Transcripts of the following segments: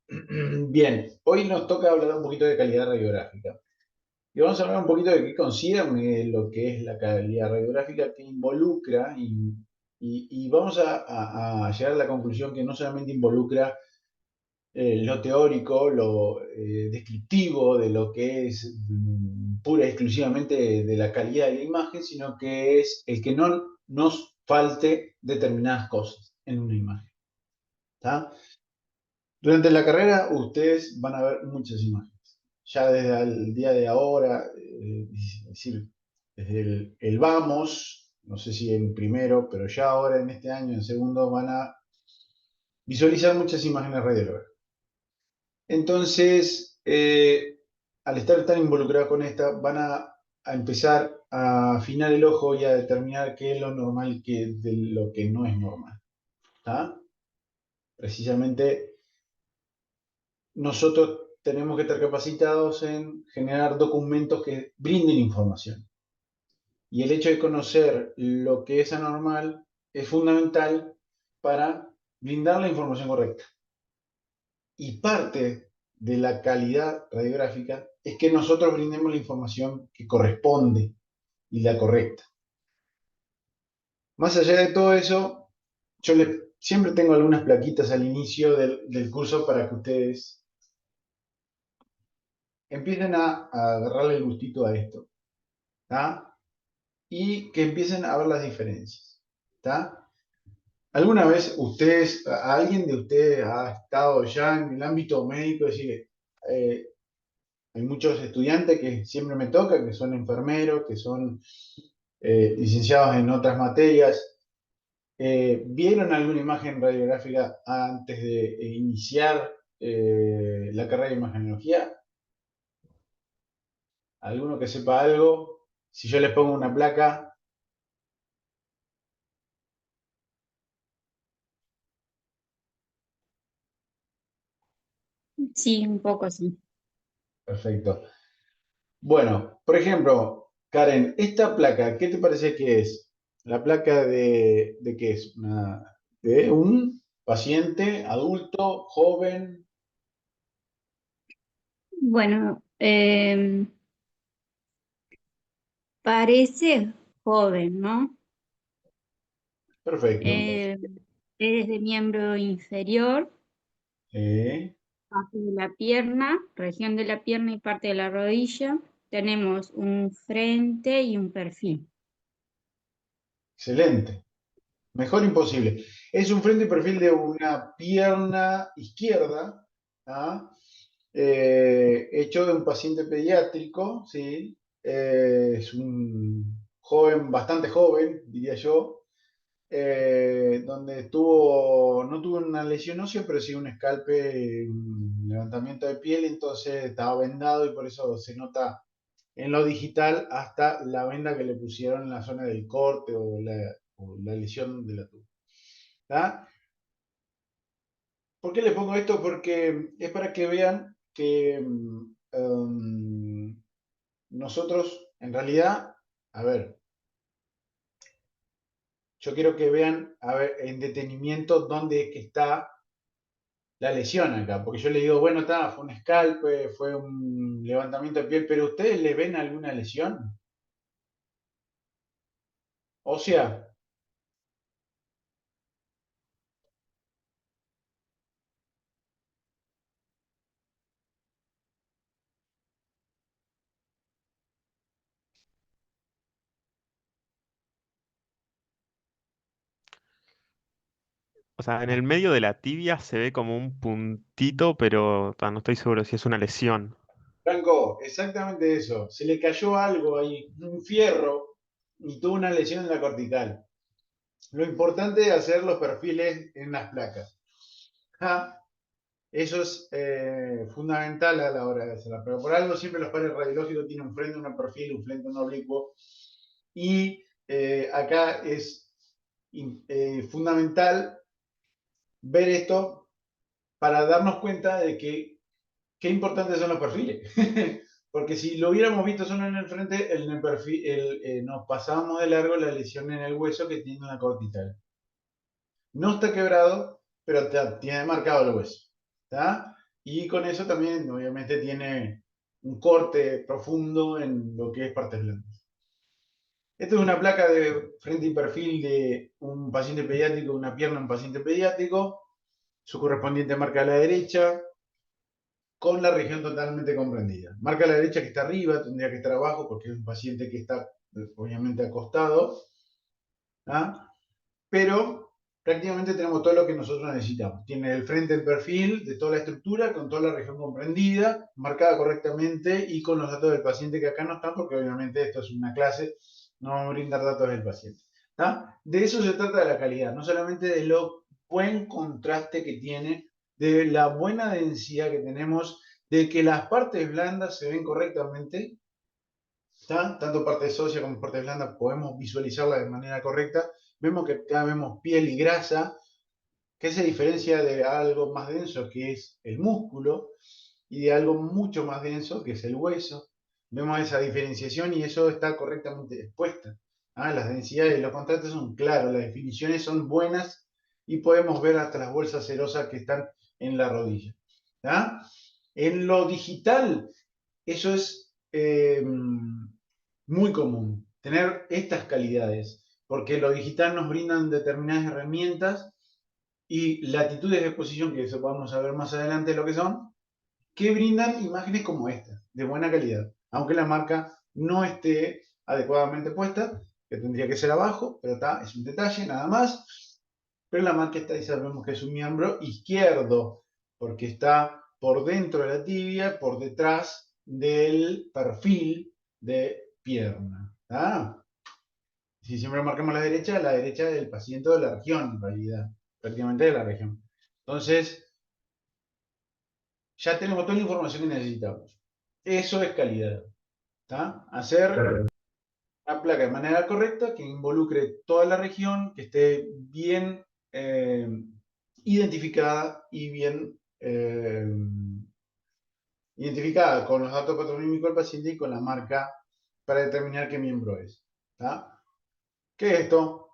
Bien, hoy nos toca hablar un poquito de calidad radiográfica. Y vamos a hablar un poquito de qué concierne lo que es la calidad radiográfica que involucra y vamos a llegar a la conclusión que no solamente involucra lo teórico, lo descriptivo de lo que es pura y exclusivamente de la calidad de la imagen, sino que es el que no nos falte determinadas cosas en una imagen. ¿Tá? Durante la carrera ustedes van a ver muchas imágenes. Ya desde el día de ahora, es decir, desde el vamos, no sé si en primero, pero ya ahora en este año, en segundo, van a visualizar muchas imágenes radiológicas. Entonces, al estar tan involucrados con esta, van a empezar a afinar el ojo y a determinar qué es lo normal de lo que no es normal. ¿Tá? Precisamente nosotros tenemos que estar capacitados en generar documentos que brinden información. Y el hecho de conocer lo que es anormal es fundamental para brindar la información correcta. Y parte de la calidad radiográfica es que nosotros brindemos la información que corresponde y la correcta. Más allá de todo eso, siempre tengo algunas plaquitas al inicio del curso para que ustedes empiecen a agarrarle el gustito a esto. ¿Tá? Y que empiecen a ver las diferencias. ¿Tá? ¿Alguna vez alguien de ustedes ha estado ya en el ámbito médico? Es decir, eh, hay muchos estudiantes que siempre me toca, que son enfermeros, que son licenciados en otras materias. ¿Vieron alguna imagen radiográfica antes de iniciar la carrera de imagenología? ¿Alguno que sepa algo? Si yo les pongo una placa, Sí, un poco sí. perfecto. Bueno, por ejemplo, Karen, esta placa, ¿qué te parece que es? ¿La placa de qué es? ¿De un paciente adulto, joven? Bueno, parece joven, ¿no? Perfecto. Eh, es de miembro inferior, Eh, parte de la pierna, región de la pierna y parte de la rodilla. Tenemos un frente y un perfil. excelente. Mejor imposible. Es un frente y perfil de una pierna izquierda, ¿ah? Hecho de un paciente pediátrico, ¿sí? Es un joven, bastante joven, diría yo, donde no tuvo una lesión ósea, pero sí un escalpe, un levantamiento de piel, entonces estaba vendado y por eso se nota en lo digital hasta la venda que le pusieron en la zona del corte o la lesión de la tuba. ¿Tá? ¿Por qué les pongo esto? Porque es para que vean que nosotros, en realidad, a ver, yo quiero que vean, a ver, en detenimiento dónde es que está la lesión acá, porque yo le digo, bueno, está, fue un escalpe, fue un levantamiento de piel, pero ¿ustedes le ven alguna lesión? O sea, O sea, en el medio de la tibia se ve como un puntito, pero no estoy seguro si es una lesión. Franco, exactamente eso, se le cayó algo ahí, un fierro, y tuvo una lesión en la cortical. Lo importante es hacer los perfiles en las placas. ¿Ah? Eso es fundamental a la hora de hacerla. Pero por algo siempre los pares radiológicos tienen un frente, un perfil, un frente, un oblicuo. Y acá es fundamental ver esto para darnos cuenta de que qué importantes son los perfiles. Porque si lo hubiéramos visto solo en el frente, en el perfil, nos pasábamos de largo la lesión en el hueso que tiene una cortical. No está quebrado, pero tiene marcado el hueso. ¿Tá? y con eso también obviamente tiene un corte profundo en lo que es partes blandas. Esto es una placa de frente y perfil de un paciente pediátrico, una pierna de un paciente pediátrico, su correspondiente marca a la derecha, con la región totalmente comprendida. Marca a la derecha que está arriba, tendría que estar abajo porque es un paciente que está obviamente acostado, ¿ah? Pero prácticamente tenemos todo lo que nosotros necesitamos. Tiene el frente, el perfil de toda la estructura, con toda la región comprendida, marcada correctamente y con los datos del paciente que acá no están, porque obviamente esto es una clase, no vamos a brindar datos del paciente. ¿Tá? De eso se trata de la calidad, no solamente de lo buen contraste que tiene, de la buena densidad que tenemos, de que las partes blandas se ven correctamente, ¿tá? Tanto partes óseas como partes blandas podemos visualizarlas de manera correcta. Vemos que acá vemos piel y grasa, que se diferencia de algo más denso que es el músculo y de algo mucho más denso que es el hueso. Vemos esa diferenciación y eso está correctamente expuesta. ¿Ah? Las densidades y los contrastes son claros, las definiciones son buenas y podemos ver hasta las bolsas cerosas que están en la rodilla. ¿Ah? En lo digital, eso es muy común, tener estas calidades, porque lo digital nos brindan determinadas herramientas y latitudes de exposición, que eso vamos a ver más adelante lo que son, que brindan imágenes como esta, de buena calidad, aunque la marca no esté adecuadamente puesta, que tendría que ser abajo, pero está, es un detalle nada más, pero la marca está y sabemos que es un miembro izquierdo, porque está por dentro de la tibia, por detrás del perfil de pierna. ¿Ah? Si siempre marcamos la derecha del paciente de la región, en realidad, prácticamente de la región. Entonces, ya tenemos toda la información que necesitamos. Eso es calidad. ¿Tá? Hacer una placa de manera correcta que involucre toda la región, que esté bien identificada y bien identificada con los datos patronímicos del paciente y con la marca para determinar qué miembro es. ¿Tá? ¿Qué es esto?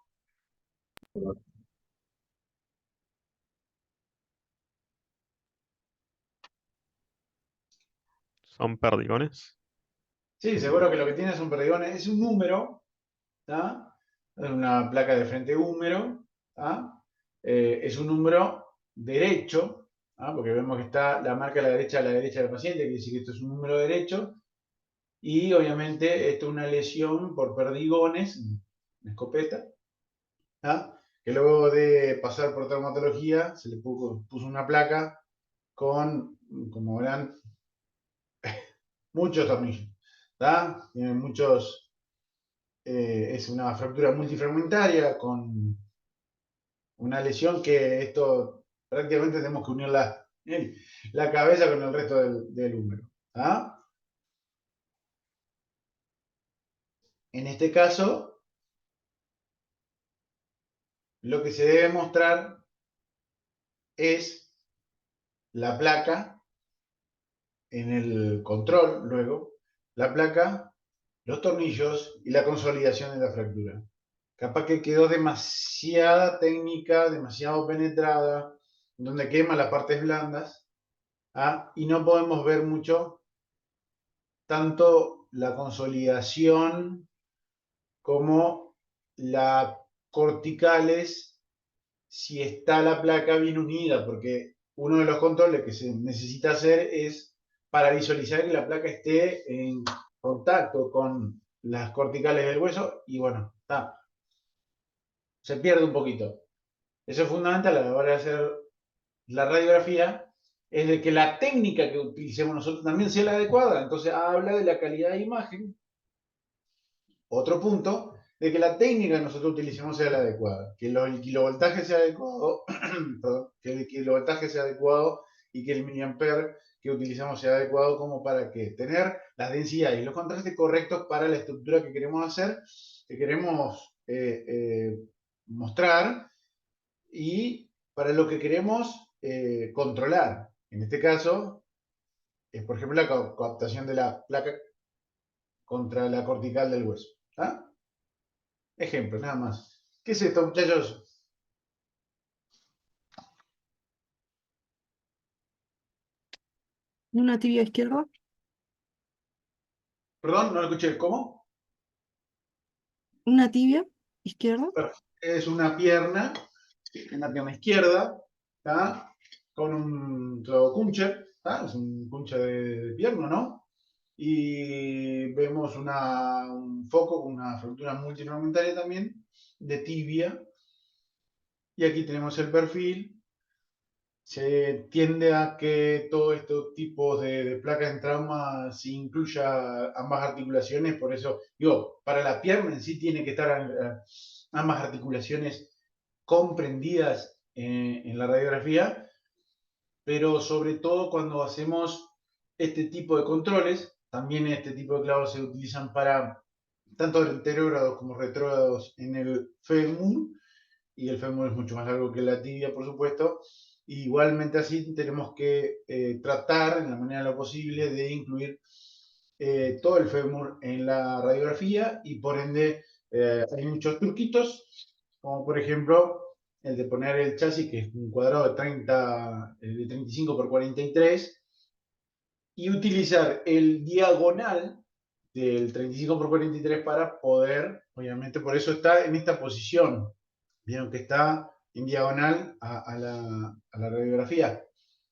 ¿Son perdigones? Sí, seguro que lo que tiene es un perdigón, es un número, ¿tá? Es una placa de frente húmero, ¿tá? Es un número derecho, ¿tá? Porque vemos que está la marca a la derecha del paciente, que dice que esto es un número derecho, y obviamente esto es una lesión por perdigones, una escopeta, ¿tá? Que luego de pasar por traumatología se le puso una placa con, como verán, muchos tornillos, ¿tá? Tiene muchos, es una fractura multifragmentaria con una lesión que esto prácticamente tenemos que unir la cabeza con el resto del húmero. ¿Ah? En este caso, lo que se debe mostrar es la placa en el control, luego, la placa, los tornillos y la consolidación de la fractura. Capaz que quedó demasiada técnica, demasiado penetrada, donde quema las partes blandas, ¿ah? Y no podemos ver mucho tanto la consolidación como la corticales si está la placa bien unida, porque uno de los controles que se necesita hacer es para visualizar que la placa esté en contacto con las corticales del hueso y bueno, está, se pierde un poquito. Eso es fundamental a la hora de hacer la radiografía, es de que la técnica que utilicemos nosotros también sea la adecuada. Entonces habla de la calidad de imagen. Otro punto, de que la técnica que nosotros utilicemos sea la adecuada, que el kilovoltaje sea adecuado, perdón, que el kilovoltaje sea adecuado y que el miliamper que utilicemos sea adecuado como para que tener las densidades y los contrastes correctos para la estructura que queremos hacer, que queremos mostrar y para lo que queremos controlar. En este caso, es por ejemplo la captación de la placa contra la cortical del hueso. ¿Ah? Ejemplo, nada más. ¿Qué es esto, muchachos? Una tibia izquierda. Perdón, no lo escuché. ¿Cómo? Una tibia izquierda. Es una pierna izquierda, ¿tá? Con un clavocuncher, ¿tá? Es un puncher de pierna, ¿no? Y vemos un foco con una fractura multifragmentaria también de tibia. Y aquí tenemos el perfil. Se tiende a que todos estos tipos de placas en trauma se incluya ambas articulaciones, por eso digo, para la pierna en sí tiene que estar ambas articulaciones comprendidas en la radiografía, pero sobre todo cuando hacemos este tipo de controles, también este tipo de clavos se utilizan para tanto anterógrados como retrógrados en el fémur, y el fémur es mucho más largo que la tibia, por supuesto. Igualmente así tenemos que tratar, en la manera de lo posible, de incluir todo el fémur en la radiografía y por ende hay muchos truquitos, como por ejemplo el de poner el chasis, que es un cuadrado de 35 por 43, y utilizar el diagonal del 35 por 43 para poder, obviamente por eso está en esta posición. Vieron que está en diagonal a la radiografía.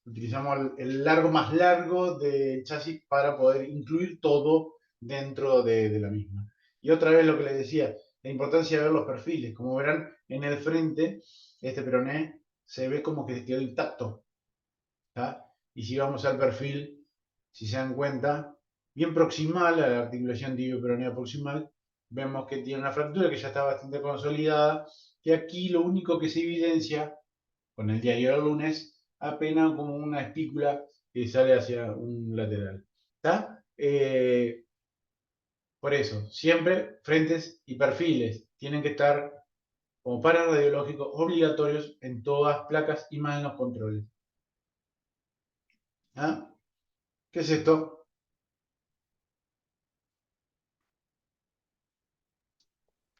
Utilizamos el largo más largo del chasis para poder incluir todo dentro de la misma. Y otra vez lo que les decía, la importancia de ver los perfiles. Como verán, en el frente, este peroné se ve como que quedó intacto. ¿Tá? Y si vamos al perfil, si se dan cuenta, bien proximal a la articulación tibio-peronea proximal, vemos que tiene una fractura que ya está bastante consolidada, y aquí lo único que se evidencia con el diario del lunes, apenas como una espícula que sale hacia un lateral. ¿Está? Por eso, siempre frentes y perfiles tienen que estar como para radiológicos obligatorios en todas placas y más en los controles. ¿Ah? ¿Qué es esto?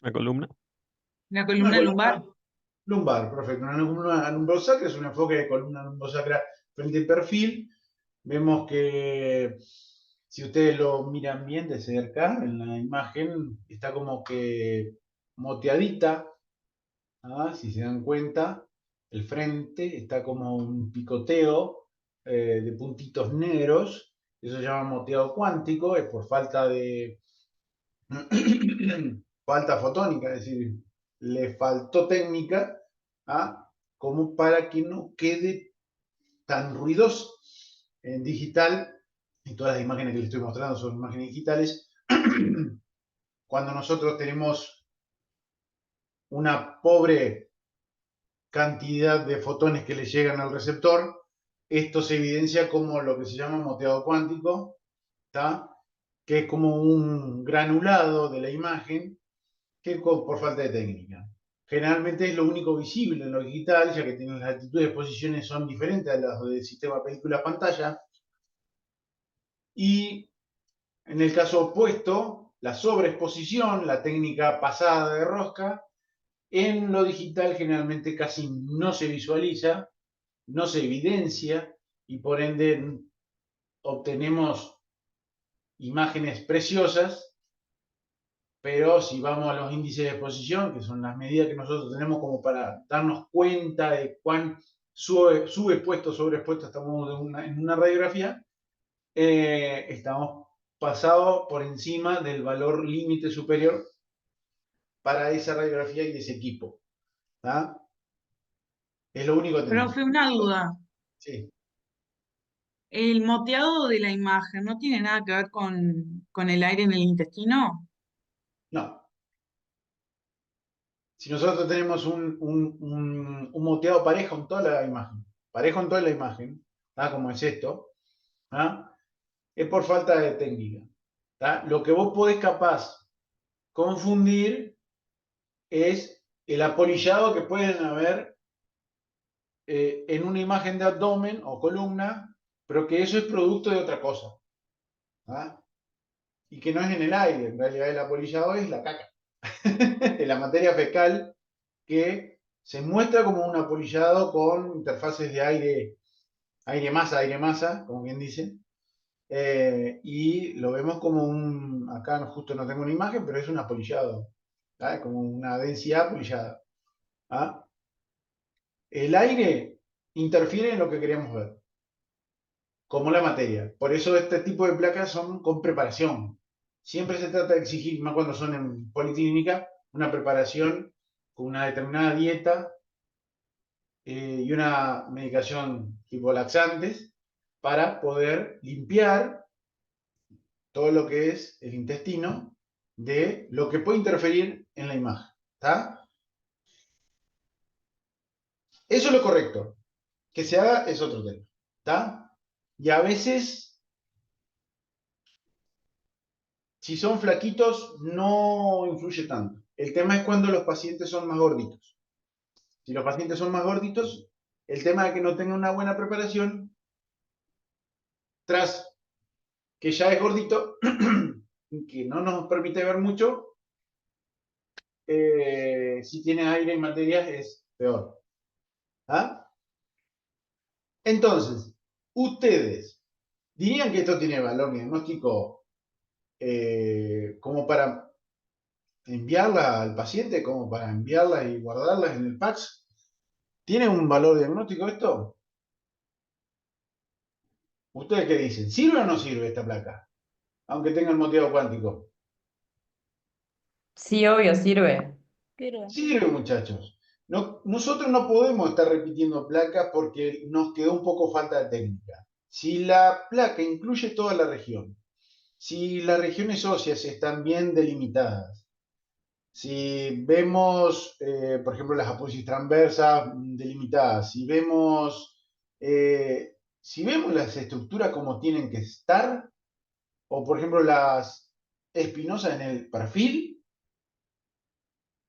La columna. La Una columna lumbar. columna lumbar, perfecto. Una columna lumbosacra es un enfoque de columna lumbosacra frente y perfil. Vemos que si ustedes lo miran bien de cerca, en la imagen está como que moteadita. ¿Ah? Si se dan cuenta, el frente está como un picoteo de puntitos negros. Eso se llama moteado cuántico, es por falta de falta fotónica, es decir, le faltó técnica, ¿ah? Como para que no quede tan ruidoso. En digital, y todas las imágenes que les estoy mostrando son imágenes digitales, cuando nosotros tenemos una pobre cantidad de fotones que le llegan al receptor, esto se evidencia como lo que se llama moteado cuántico, ¿tá? Que es como un granulado de la imagen que por falta de técnica. Generalmente es lo único visible en lo digital, ya que tienen las altitudes de posiciones son diferentes a las del sistema película-pantalla. Y en el caso opuesto, la sobreexposición, la técnica pasada de rosca, en lo digital generalmente casi no se visualiza, no se evidencia y por ende obtenemos imágenes preciosas, pero si vamos a los índices de exposición, que son las medidas que nosotros tenemos como para darnos cuenta de cuán subexpuesto, sobreexpuesto estamos en una radiografía, estamos pasados por encima del valor límite superior para esa radiografía y ese equipo. ¿Tá? Es lo único que tenemos. Profe, una duda. Sí. ¿El moteado de la imagen no tiene nada que ver con el aire en el intestino? No. Si nosotros tenemos un moteado parejo en toda la imagen, parejo en toda la imagen, ¿tá? Como es esto, ¿tá? Es por falta de técnica. ¿Tá? Lo que vos podés capaz confundir es el apolillado que pueden haber en una imagen de abdomen o columna, pero que eso es producto de otra cosa. ¿Tá? Y que no es en el aire, en realidad el apolillado es la caca, de la materia fecal que se muestra como un apolillado con interfaces de aire-masa, como bien dice, Y lo vemos como acá justo no tengo una imagen, pero es un apolillado, ¿ah? Como una densidad apolillada. ¿Ah? El aire interfiere en lo que queremos ver, como la materia. Por eso este tipo de placas son con preparación. Siempre se trata de exigir, más cuando son en policlínica, una preparación con una determinada dieta y una medicación tipo laxantes para poder limpiar todo lo que es el intestino de lo que puede interferir en la imagen. ¿Está? Eso es lo correcto. Que se haga es otro tema. ¿Está? Y a veces, si son flaquitos, no influye tanto. El tema es cuando los pacientes son más gorditos. Si los pacientes son más gorditos, el tema de que no tengan una buena preparación, tras que ya es gordito, que no nos permite ver mucho, si tiene aire y materias es peor. ¿Ah? Entonces, ustedes dirían que esto tiene valor diagnóstico como para enviarla al paciente, como para enviarla y guardarlas en el PAX. ¿Tiene un valor diagnóstico esto? ¿Ustedes qué dicen? ¿Sirve o no sirve esta placa? Aunque tenga el moteado cuántico. Sí, obvio, sirve. Pero Sirve, muchachos. Nosotros no podemos estar repitiendo placas porque nos quedó un poco falta de técnica. Si la placa incluye toda la región, si las regiones óseas están bien delimitadas, si vemos, por ejemplo, las apófisis transversas delimitadas, si vemos las estructuras como tienen que estar, o por ejemplo las espinosas en el perfil,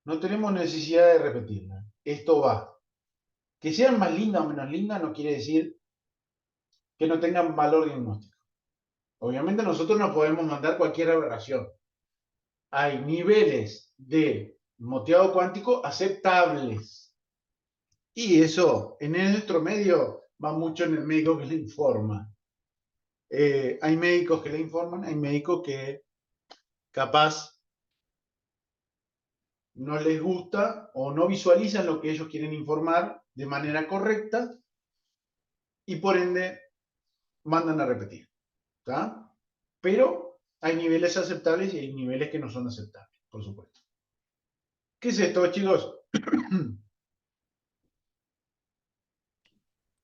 no tenemos necesidad de repetirlas. Esto va. Que sean más lindas o menos lindas no quiere decir que no tengan valor diagnóstico. Obviamente nosotros no podemos mandar cualquier aberración. Hay niveles de moteado cuántico aceptables. Y eso, en nuestro medio, va mucho en el médico que le informa. Hay médicos que le informan, hay médicos que capaz no les gusta o no visualizan lo que ellos quieren informar de manera correcta y por ende mandan a repetir. ¿Está? Pero hay niveles aceptables y hay niveles que no son aceptables, por supuesto. ¿Qué es esto, chicos?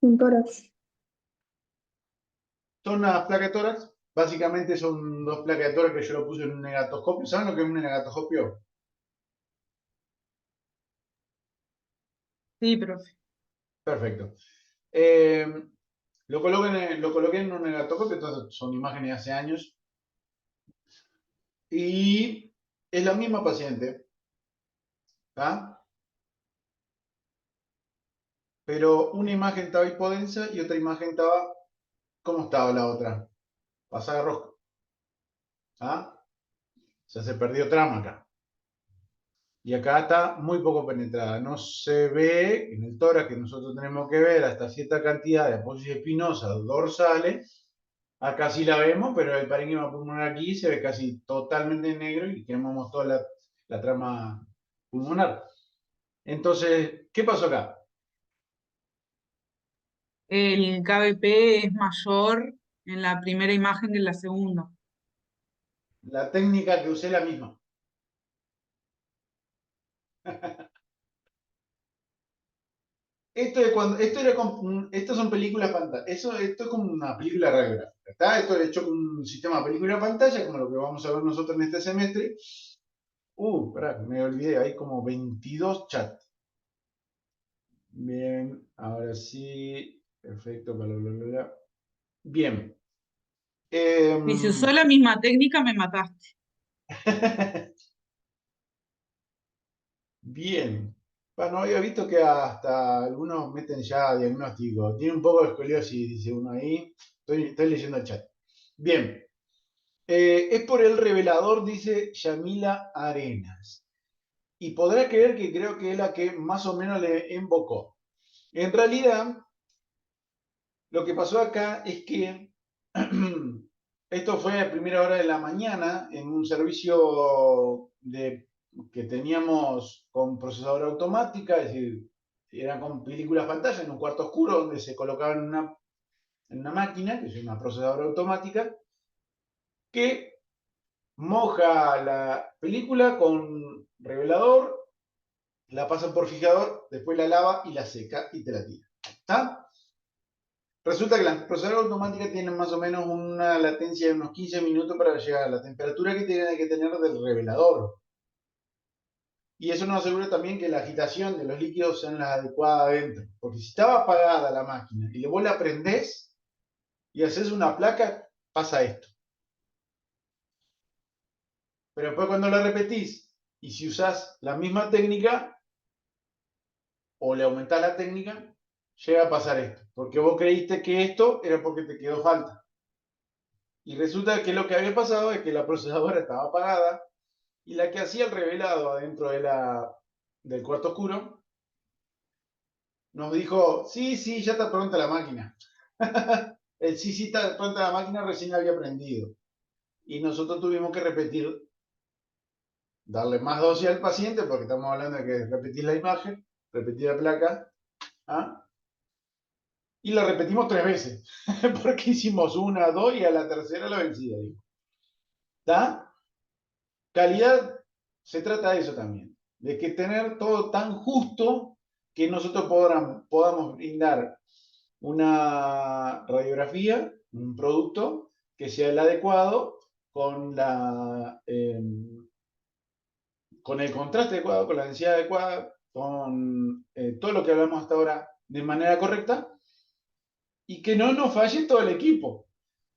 un tórax. Son las placas de tórax. Básicamente son dos placas de tórax que yo lo puse en un negatoscopio. ¿Saben lo que es un negatoscopio? Sí, profe. Perfecto. Lo coloqué en un negatoscopio, entonces son imágenes de hace años. Y es la misma paciente. ¿Tá? Pero una imagen estaba hipodensa y otra imagen estaba... ¿Cómo estaba la otra? Pasada de rosca. ¿Ah? O sea, se perdió trama acá. Y acá está muy poco penetrada. No se ve en el tórax que nosotros tenemos que ver hasta cierta cantidad de apófisis espinosas dorsales. Acá sí la vemos, pero el parénquima pulmonar aquí se ve casi totalmente negro y quemamos toda la trama pulmonar. Entonces, ¿qué pasó acá? El KBP es mayor en la primera imagen que en la segunda. La técnica que usé es la misma. Estas son películas pantalla. Esto es como una película radiográfica. ¿Está? Esto es hecho con un sistema de película pantalla, como lo que vamos a ver nosotros en este semestre. Pará, me olvidé, hay como 22 chats. Bien, ahora sí. Perfecto, bla, bla, bla, bla. Bien. Si se Em, usó la misma técnica, me mataste. Bien. Bueno, había visto que hasta algunos meten ya diagnóstico. Tiene un poco de escoliosis, dice uno ahí. Estoy leyendo el chat. Bien. Es por el revelador, dice Yamila Arenas. Y podrá creer que creo que es la que más o menos le invocó. En realidad, lo que pasó acá es que Esto fue a primera hora de la mañana en un servicio que teníamos con procesadora automática, es decir, eran con películas pantalla en un cuarto oscuro donde se colocaban en una máquina, que es una procesadora automática, que moja la película con revelador, la pasa por fijador, después la lava y la seca y te la tira. ¿Está? Resulta que las procesadoras automáticas tienen más o menos una latencia de unos 15 minutos para llegar a la temperatura que tiene que tener del revelador. Y eso nos asegura también que la agitación de los líquidos sea la adecuada adentro. Porque si estaba apagada la máquina y vos la prendés y haces una placa, pasa esto. Pero después cuando la repetís y si usás la misma técnica o le aumentás la técnica, llega a pasar esto. Porque vos creíste que esto era porque te quedó falta. Y resulta que lo que había pasado es que la procesadora estaba apagada y la que hacía el revelado adentro del cuarto oscuro nos dijo, sí, sí, ya está pronta la máquina. El sí, sí, está pronta la máquina recién la había prendido. Y nosotros tuvimos que repetir, darle más dosis al paciente, porque estamos hablando de que repetir la imagen, repetir la placa, ¿ah? Y la repetimos 3 veces, porque hicimos una, dos y a la tercera la vencida. ¿Está? Calidad se trata de eso también, de que tener todo tan justo que nosotros podamos brindar una radiografía, un producto que sea el adecuado con el contraste adecuado, con la densidad adecuada, con todo lo que hablamos hasta ahora de manera correcta y que no nos falle todo el equipo.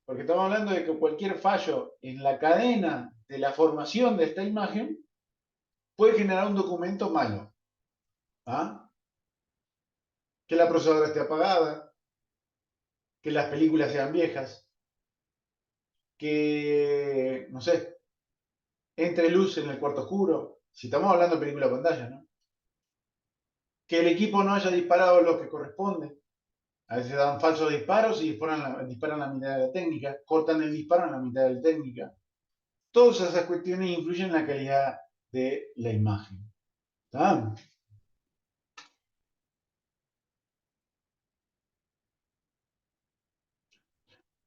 Porque estamos hablando de que cualquier fallo en la cadena de la formación de esta imagen puede generar un documento malo. ¿Ah? Que la procesadora esté apagada, que las películas sean viejas, que, no sé, entre luz en el cuarto oscuro, si estamos hablando de película pantalla, ¿no? Que el equipo no haya disparado lo que corresponde. A veces dan falsos disparos y disparan la mitad de la técnica, cortan el disparo en la mitad de la técnica. Todas esas cuestiones influyen en la calidad de la imagen. ¿Está?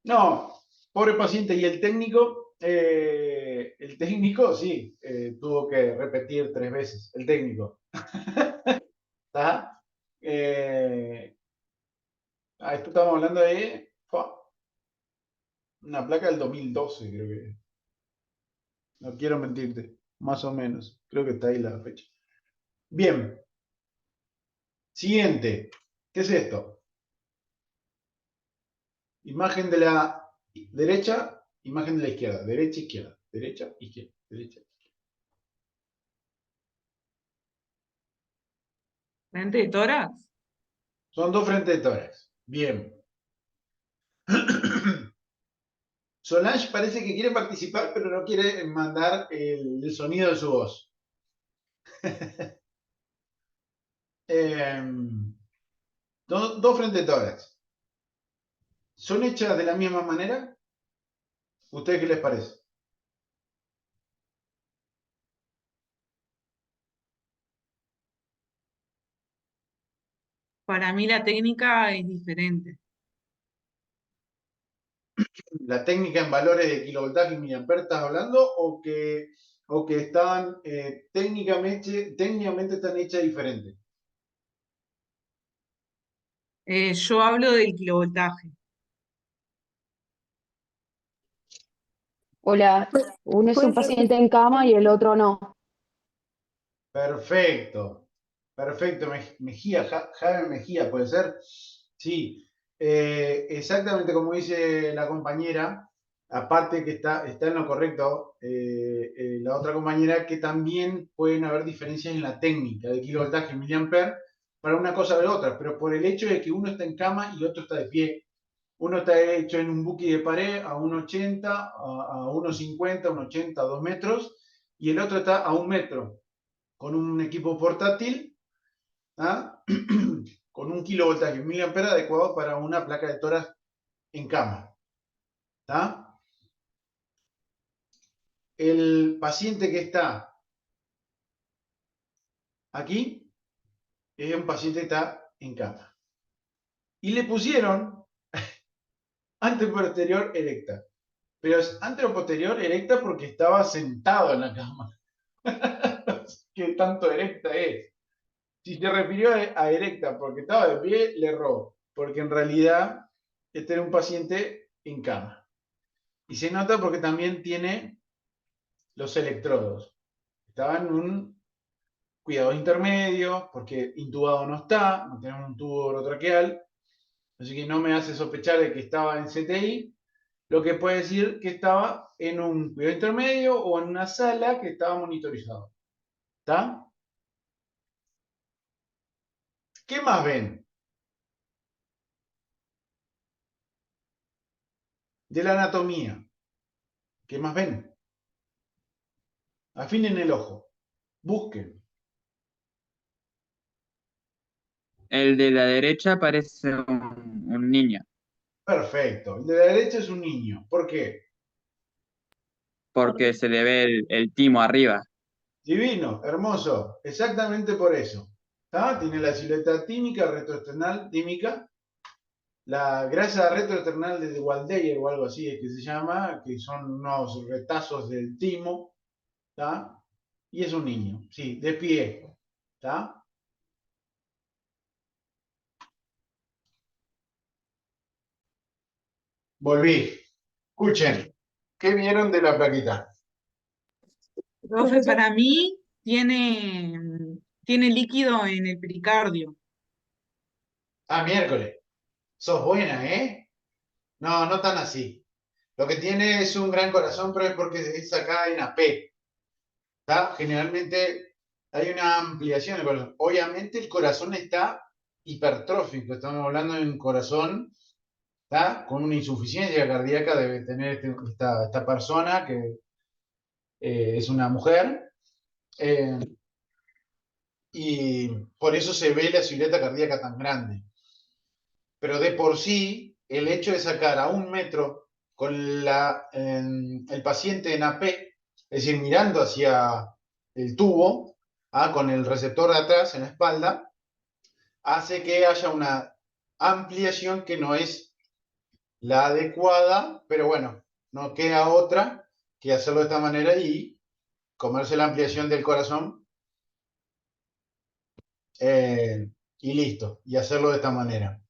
No, pobre paciente. Y el técnico sí, tuvo que repetir 3 veces, el técnico. ¿Está? Esto estamos hablando de una placa del 2012, creo que. No quiero mentirte, más o menos. Creo que está ahí la fecha. Bien. Siguiente. ¿Qué es esto? Imagen de la derecha, imagen de la izquierda. Derecha, izquierda. Derecha, izquierda. Derecha. ¿Frente de tórax? Son 2 frentes de tórax. Bien. Solange parece que quiere participar, pero no quiere mandar el sonido de su voz. Dos frentes de tórax. ¿Son hechas de la misma manera? ¿Ustedes qué les parece? Para mí la técnica es diferente. ¿La técnica en valores de kilovoltaje y miliamperes estás hablando o que están técnicamente están hechas diferentes? Yo hablo del kilovoltaje. Hola, uno es un Puede ser, paciente en cama y el otro no. Perfecto. Perfecto. Mejía, Jaime Mejía, ¿puede ser? Sí. Exactamente como dice la compañera, aparte que está en lo correcto, la otra compañera, que también pueden haber diferencias en la técnica de kilovoltaje y miliamper para una cosa o la otra, pero por el hecho de que uno está en cama y otro está de pie. Uno está hecho en un buque de pared a 1,80, a 1,50, 1,80, 2 metros, y el otro está a 1 metro, con un equipo portátil, ¿ah? Con un kilovoltaje, 1000 amperes adecuado para una placa de toras en cama. ¿Está? el paciente que está aquí es un paciente que está en cama. Y le pusieron anteposterior erecta. Pero es anteroposterior erecta porque estaba sentado en la cama. ¿Qué tanto erecta es? Si se refirió a erecta porque estaba de pie, le erró. Porque en realidad este era un paciente en cama. Y se nota porque también tiene los electrodos. Estaba en un cuidado intermedio, porque intubado no está, no tenemos un tubo orotraqueal, así que no me hace sospechar de que estaba en CTI, lo que puede decir que estaba en un cuidado intermedio o en una sala que estaba monitorizado. ¿Está? ¿Qué más ven? De la anatomía. ¿Qué más ven? Afinen el ojo. Busquen. El de la derecha parece un niño, Perfecto. El de la derecha es un niño. ¿Por qué? porque se le ve el timo arriba. Divino, hermoso. Exactamente por eso. ¿Está? Tiene la silueta tímica, retroesternal tímica. La grasa retroesternal de Waldeyer o algo así es que se llama, que son unos retazos del timo. ¿Está? Y es un niño, sí, de pie. ¿Está? Volví. Escuchen, ¿qué vieron de la plaquita? Profe, para mí tiene líquido en el pericardio. Ah, miércoles. Sos buena, ¿eh? No, no tan así. Lo que tiene es un gran corazón, pero es porque es acá en AP. ¿Está? Generalmente hay una ampliación del corazón. Obviamente el corazón está hipertrófico. Estamos hablando de un corazón, ¿está? Con una insuficiencia cardíaca debe tener esta persona que es una mujer. eh, y por eso se ve la silueta cardíaca tan grande. Pero de por sí, el hecho de sacar a 1 metro con el paciente en AP, es decir, mirando hacia el tubo, con el receptor de atrás en la espalda, hace que haya una ampliación que no es la adecuada, pero bueno, no queda otra que hacerlo de esta manera y comerse la ampliación del corazón y listo, y hacerlo de esta manera.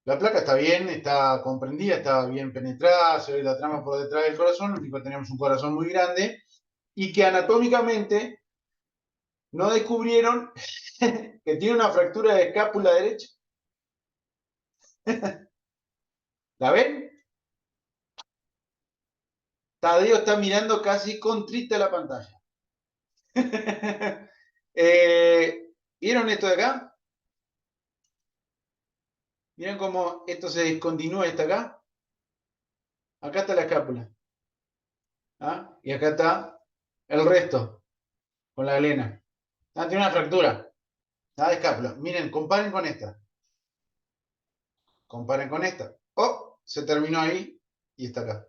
La placa está bien, está comprendida, está bien penetrada, se ve la trama por detrás del corazón, lo único que tenemos un corazón muy grande y que anatómicamente no descubrieron que tiene una fractura de escápula derecha. ¿La ven? Tadeo está mirando casi contrita la pantalla. ¿Vieron esto de acá? ¿Vieron cómo esto se descontinúa hasta acá? Acá está la escápula. Y acá está el resto, con la galena. Tiene una fractura. De escápula. Miren, comparen con esta. Comparen con esta. Oh, se terminó ahí y está acá.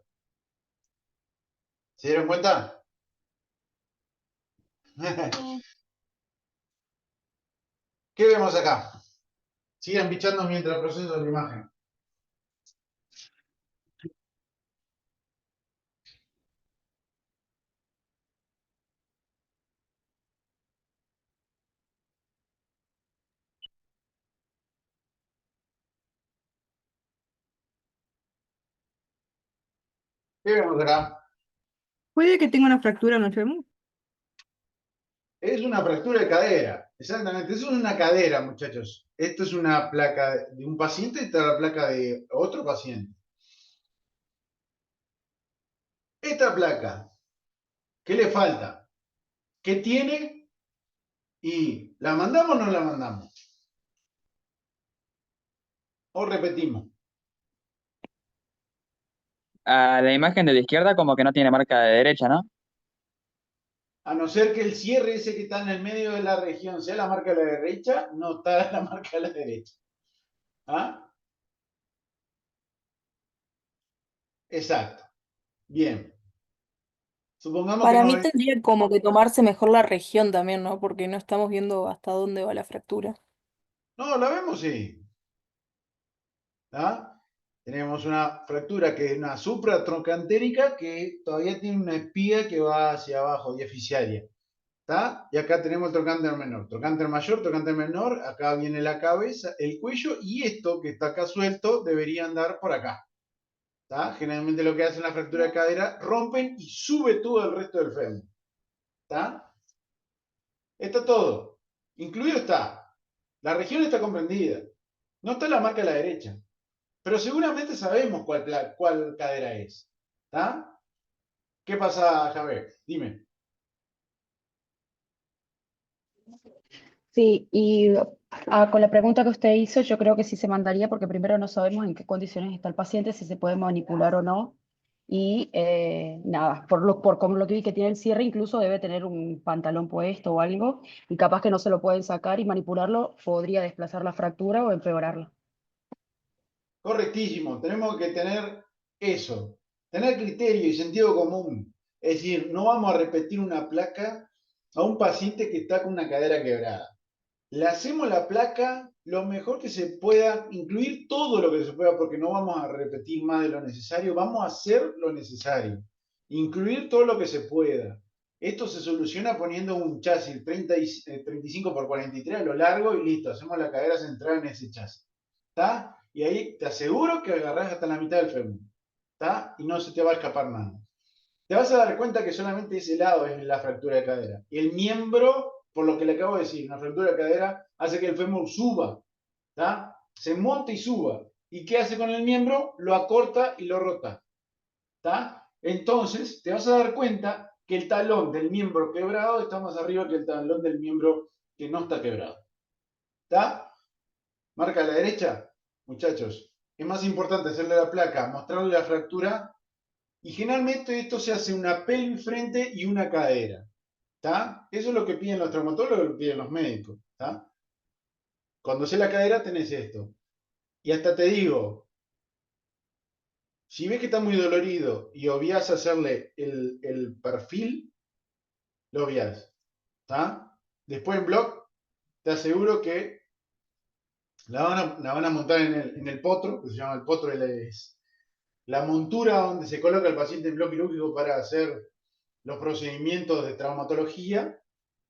¿Se dieron cuenta? ¿Qué vemos acá? Sigan bichando mientras proceso la imagen. ¿Qué vemos acá? Puede que tenga una fractura en el fémur. Es una fractura de cadera. Exactamente. Eso es una cadera, muchachos. Esto es una placa de un paciente y esta es la placa de otro paciente. Esta placa, ¿qué le falta? ¿Qué tiene? ¿Y la mandamos o no la mandamos? O repetimos. A la imagen de la izquierda como que no tiene marca de derecha, ¿no? A no ser que el cierre ese que está en el medio de la región sea la marca de la derecha, no está la marca de la derecha. ¿Ah? Exacto. Bien. Supongamos que Para no mí ven. tendría como que tomarse mejor la región también, ¿no? Porque no estamos viendo hasta dónde va la fractura. No, la vemos, sí. ¿Tá? Tenemos una fractura que es una supratroncantérica que todavía tiene una espiga que va hacia abajo, diaficiaria. ¿Tá? Y acá tenemos el trocánter menor. Trocánter mayor, trocánter menor, acá viene la cabeza, el cuello, y esto que está acá suelto debería andar por acá. ¿Tá? Generalmente lo que hace en la fractura de cadera, rompen y sube todo el resto del fémur. ¿Tá? Está todo. Incluido está. La región está comprendida. No está la marca a la derecha. Pero seguramente sabemos cuál cadera es. ¿Está? ¿Qué pasa, Javier? Dime. Sí, y con la pregunta que usted hizo, yo creo que sí se mandaría porque primero no sabemos en qué condiciones está el paciente, si se puede manipular o no. Y nada, por como lo que vi que tiene el cierre, incluso debe tener un pantalón puesto o algo, y capaz que no se lo pueden sacar y manipularlo podría desplazar la fractura o empeorarla. Correctísimo. Tenemos que tener eso. Tener criterio y sentido común. Es decir, no vamos a repetir una placa a un paciente que está con una cadera quebrada. Le hacemos la placa lo mejor que se pueda, incluir todo lo que se pueda, porque no vamos a repetir más de lo necesario, vamos a hacer lo necesario, incluir todo lo que se pueda. Esto se soluciona poniendo un chasis 35 por 43 a lo largo y listo, hacemos la cadera central en ese chasis. ¿Está? Y ahí te aseguro que agarrás hasta la mitad del fémur. ¿Está? Y no se te va a escapar nada. Te vas a dar cuenta que solamente ese lado es la fractura de cadera. El miembro, por lo que le acabo de decir, una fractura de cadera hace que el fémur suba, ¿tá? Se monta y suba. ¿Y qué hace con el miembro? Lo acorta y lo rota, ¿tá? Entonces, te vas a dar cuenta que el talón del miembro quebrado está más arriba que el talón del miembro que no está quebrado, ¿tá? Marca a la derecha, muchachos. Es más importante hacerle la placa, mostrarle la fractura. Y generalmente esto se hace una pelvis frente y una cadera. ¿Tá? Eso es lo que piden los traumatólogos, lo que piden los médicos. ¿Tá? Cuando sé la cadera tenés esto. Y hasta te digo, si ves que está muy dolorido y obviás hacerle el perfil, lo obviás. ¿Tá? Después en block, te aseguro que la van a montar en el potro, que se llama el potro, es la montura donde se coloca el paciente en bloque quirúrgico para hacer los procedimientos de traumatología.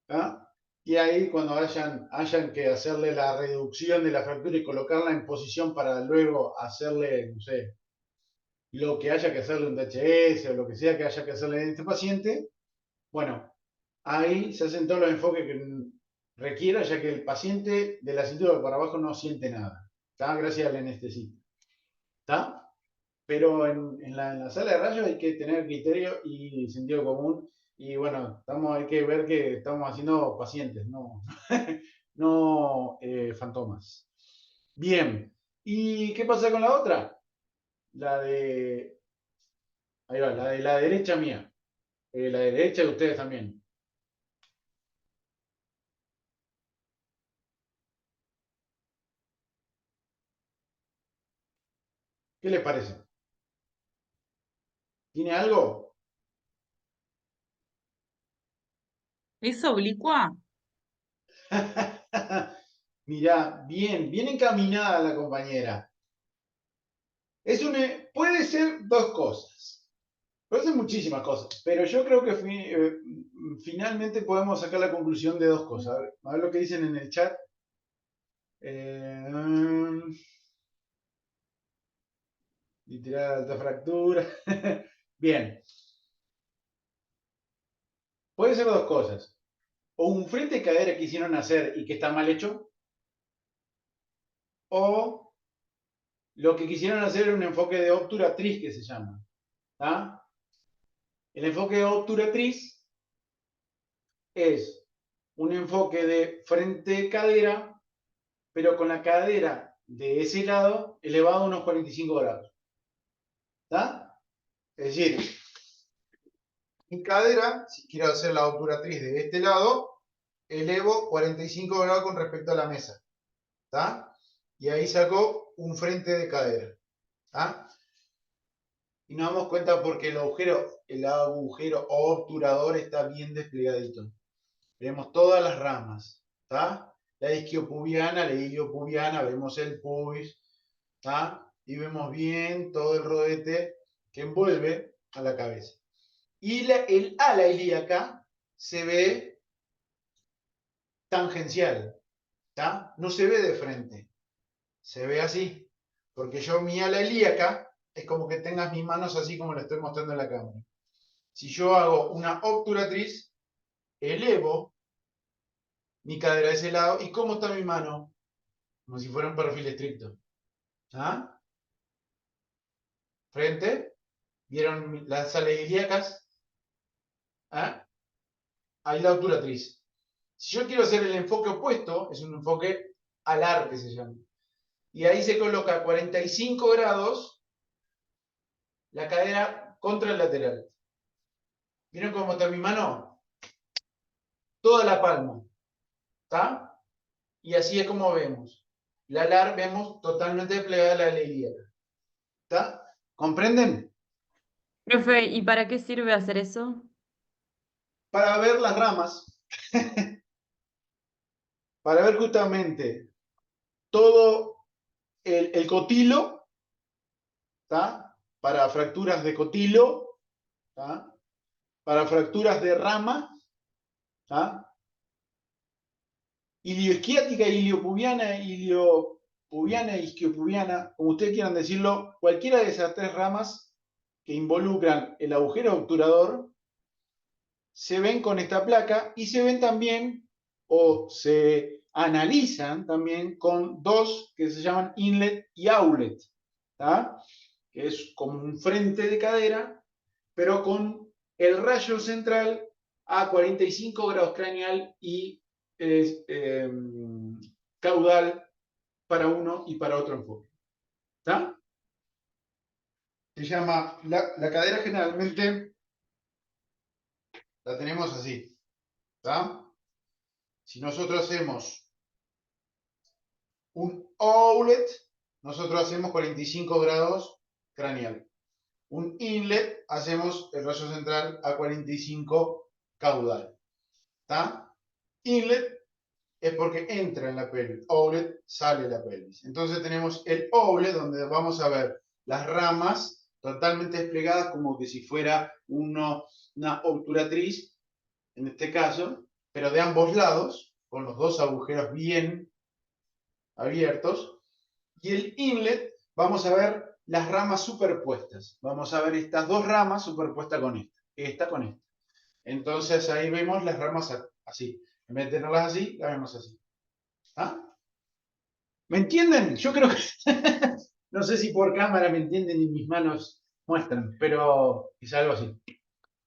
¿Ah? Y ahí cuando hayan que hacerle la reducción de la fractura y colocarla en posición para luego hacerle, no sé, lo que haya que hacerle un DHS o lo que sea que haya que hacerle a este paciente, bueno, ahí se hacen todos los enfoques que requiera, ya que el paciente de la cintura para abajo no siente nada. ¿Está? Gracias al anestesista. ¿Está? Pero en la sala de rayos hay que tener criterio y sentido común. Y bueno, hay que ver que estamos haciendo pacientes, no, no fantomas. Bien. ¿Y qué pasa con la otra? La de. Ahí va, la de la derecha mía. La de derecha de ustedes también. ¿Qué les parece? ¿Tiene algo? ¿Es oblicua? Mirá, bien encaminada la compañera. Puede ser dos cosas. Puede ser muchísimas cosas, pero yo creo que finalmente podemos sacar la conclusión de dos cosas. A ver lo que dicen en el chat. Literal alta fractura. Bien, puede ser dos cosas. O un frente de cadera que hicieron hacer y que está mal hecho, o lo que quisieron hacer es un enfoque de obturatriz que se llama. ¿Ah? El enfoque de obturatriz es un enfoque de frente-cadera, pero con la cadera de ese lado elevado a unos 45 grados. ¿Está? Es decir, mi cadera, si quiero hacer la obturatriz de este lado, elevo 45 grados con respecto a la mesa. ¿Está? Y ahí saco un frente de cadera. ¿Está? y nos damos cuenta porque el agujero obturador está bien desplegadito. Vemos todas las ramas, ¿está? La isquiopubiana, la iliopubiana, vemos el pubis, ¿está? Y vemos bien todo el rodete que envuelve a la cabeza. Y el ala ilíaca se ve tangencial, ¿está? No se ve de frente, se ve así. Porque yo mi ala ilíaca es como que tengas mis manos así como lo estoy mostrando en la cámara. Si yo hago una obturatriz, elevo mi cadera de ese lado. ¿Y cómo está mi mano? Como si fuera un perfil estricto. ¿Ah? Frente. ¿Vieron las alas ilíacas? ¿Ah? Ahí la obturatriz. Si yo quiero hacer el enfoque opuesto, es un enfoque alar que se llama. Y ahí se coloca a 45 grados la cadera contra el lateral. ¿Vieron cómo está mi mano? Toda la palma. ¿Está? Y así es como vemos. La alar vemos totalmente desplegada la ilíaca. ¿Está? ¿Comprenden? Profe, ¿y para qué sirve hacer eso? Para ver las ramas, para ver justamente todo el cotilo, ¿tá? Para fracturas de cotilo, ¿tá? Para fracturas de rama, ¿tá? Ilioisquiática, iliopubiana, iliopubiana, isquiopubiana, como ustedes quieran decirlo, cualquiera de esas tres ramas que involucran el agujero obturador se ven con esta placa y se ven también o se analizan también con dos que se llaman inlet y outlet, ¿tá? Que es como un frente de cadera, pero con el rayo central a 45 grados craneal y caudal para uno y para otro enfoque. ¿Está? Se llama, la cadera generalmente la tenemos así. ¿Está? Si nosotros hacemos un outlet, nosotros hacemos 45 grados craneal. Un inlet, hacemos el rayo central a 45 caudal. ¿Está? Inlet es porque entra en la pelvis. Outlet sale la pelvis. Entonces tenemos el outlet donde vamos a ver las ramas totalmente desplegadas como que si fuera una obturatriz, en este caso, pero de ambos lados, con los dos agujeros bien abiertos. Y el inlet, vamos a ver las ramas superpuestas. Vamos a ver estas dos ramas superpuestas con esta con esta. Entonces ahí vemos las ramas así. En vez de tenerlas así, las vemos así. ¿Ah? ¿Me entienden? Yo creo que no sé si por cámara me entienden y mis manos muestran, pero es algo así.